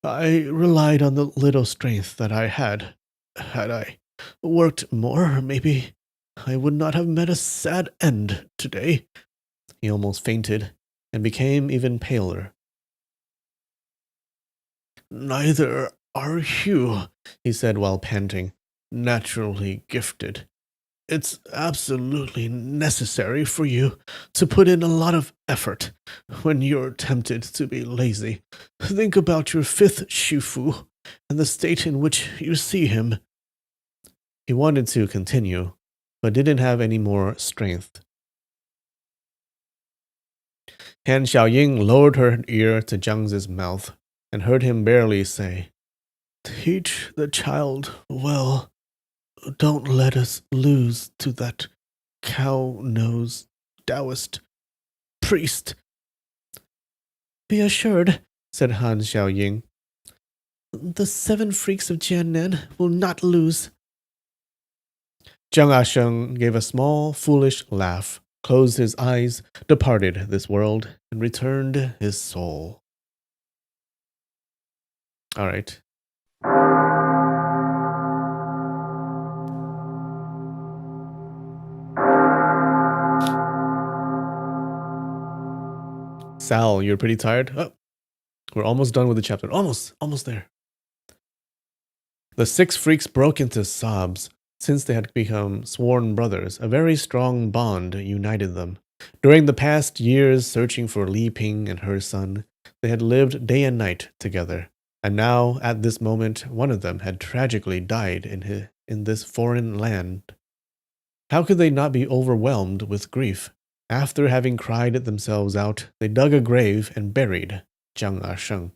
S1: I relied on the little strength that I had. Had I worked more, maybe I would not have met a sad end today." He almost fainted, and became even paler. "Neither are you," he said while panting, "naturally gifted. It's absolutely necessary for you to put in a lot of effort when you're tempted to be lazy. Think about your 5th shifu and the state in which you see him." He wanted to continue, but didn't have any more strength. Han Xiaoying lowered her ear to Zhang's mouth and heard him barely say, "Teach the child well. Don't let us lose to that cow-nosed Taoist priest." "Be assured," said Han Xiaoying, "the 7 freaks of Jiannan will not lose." Zheng Asheng gave a small, foolish laugh, closed his eyes, departed this world, and returned his soul. All right. Sal, you're pretty tired? Oh, we're almost done with the chapter. Almost there. The 6 freaks broke into sobs. Since they had become sworn brothers, a very strong bond united them. During the past years searching for Li Ping and her son, they had lived day and night together. And now, at this moment, one of them had tragically died in this foreign land. How could they not be overwhelmed with grief? After having cried themselves out, they dug a grave and buried Zheng Asheng.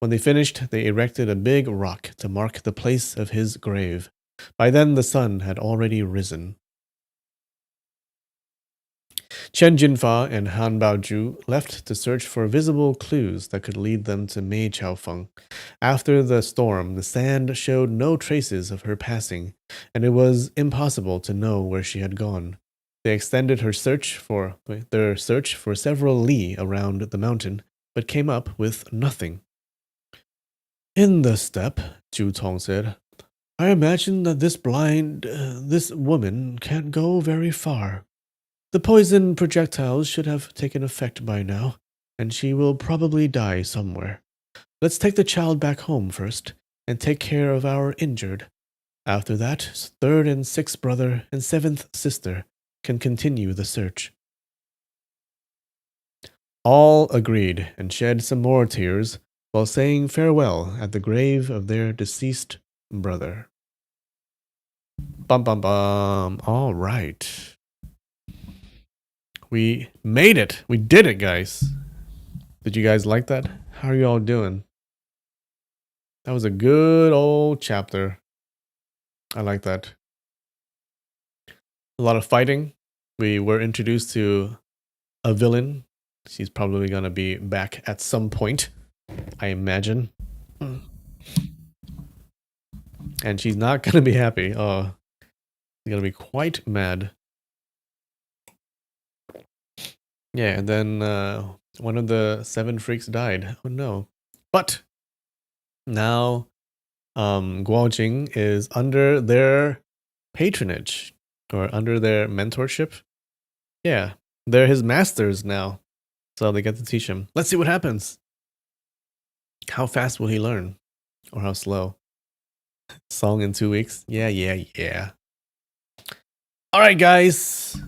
S1: When they finished, they erected a big rock to mark the place of his grave. By then, the sun had already risen. Chen Jinfa and Han Baoju left to search for visible clues that could lead them to Mei Chaofeng. After the storm, the sand showed no traces of her passing, and it was impossible to know where she had gone. They extended their search for several li around the mountain, but came up with nothing. In the steppe, Zhu Tong said, I imagine that this woman can't go very far. The poison projectiles should have taken effect by now, and she will probably die somewhere. Let's take the child back home first, and take care of our injured. After that, third and sixth brother and seventh sister can continue the search. All agreed and shed some more tears while saying farewell at the grave of their deceased brother. Bum bum bum. All right. We made it. We did it, guys. Did you guys like that? How are you all doing? That was a good old chapter. I like that. A lot of fighting. We were introduced to a villain. She's probably going to be back at some point, I imagine. And she's not going to be happy. Oh, she's going to be quite mad. Yeah, and then one of the 7 freaks died. Oh no. But now Guojing is under their patronage or under their mentorship. Yeah, they're his masters now. So they get to teach him. Let's see what happens. How fast will he learn? Or how slow? Song in 2 weeks? Yeah. All right, guys.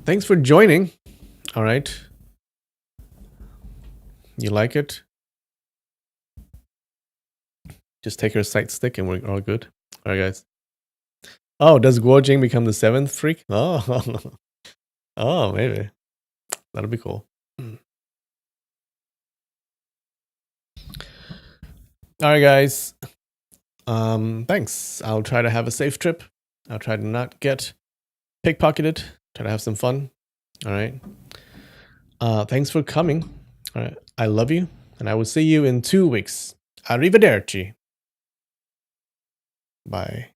S1: Thanks for joining. All right. You like it? Just take her sight stick and we're all good. All right, guys. Oh, does Guojing become the 7th freak? Oh, oh, maybe. That'll be cool. All right, guys. Thanks. I'll try to have a safe trip. I'll try to not get pickpocketed. Try to have some fun. All right. Thanks for coming. All right. I love you, and I will see you in 2 weeks. Arrivederci. Bye.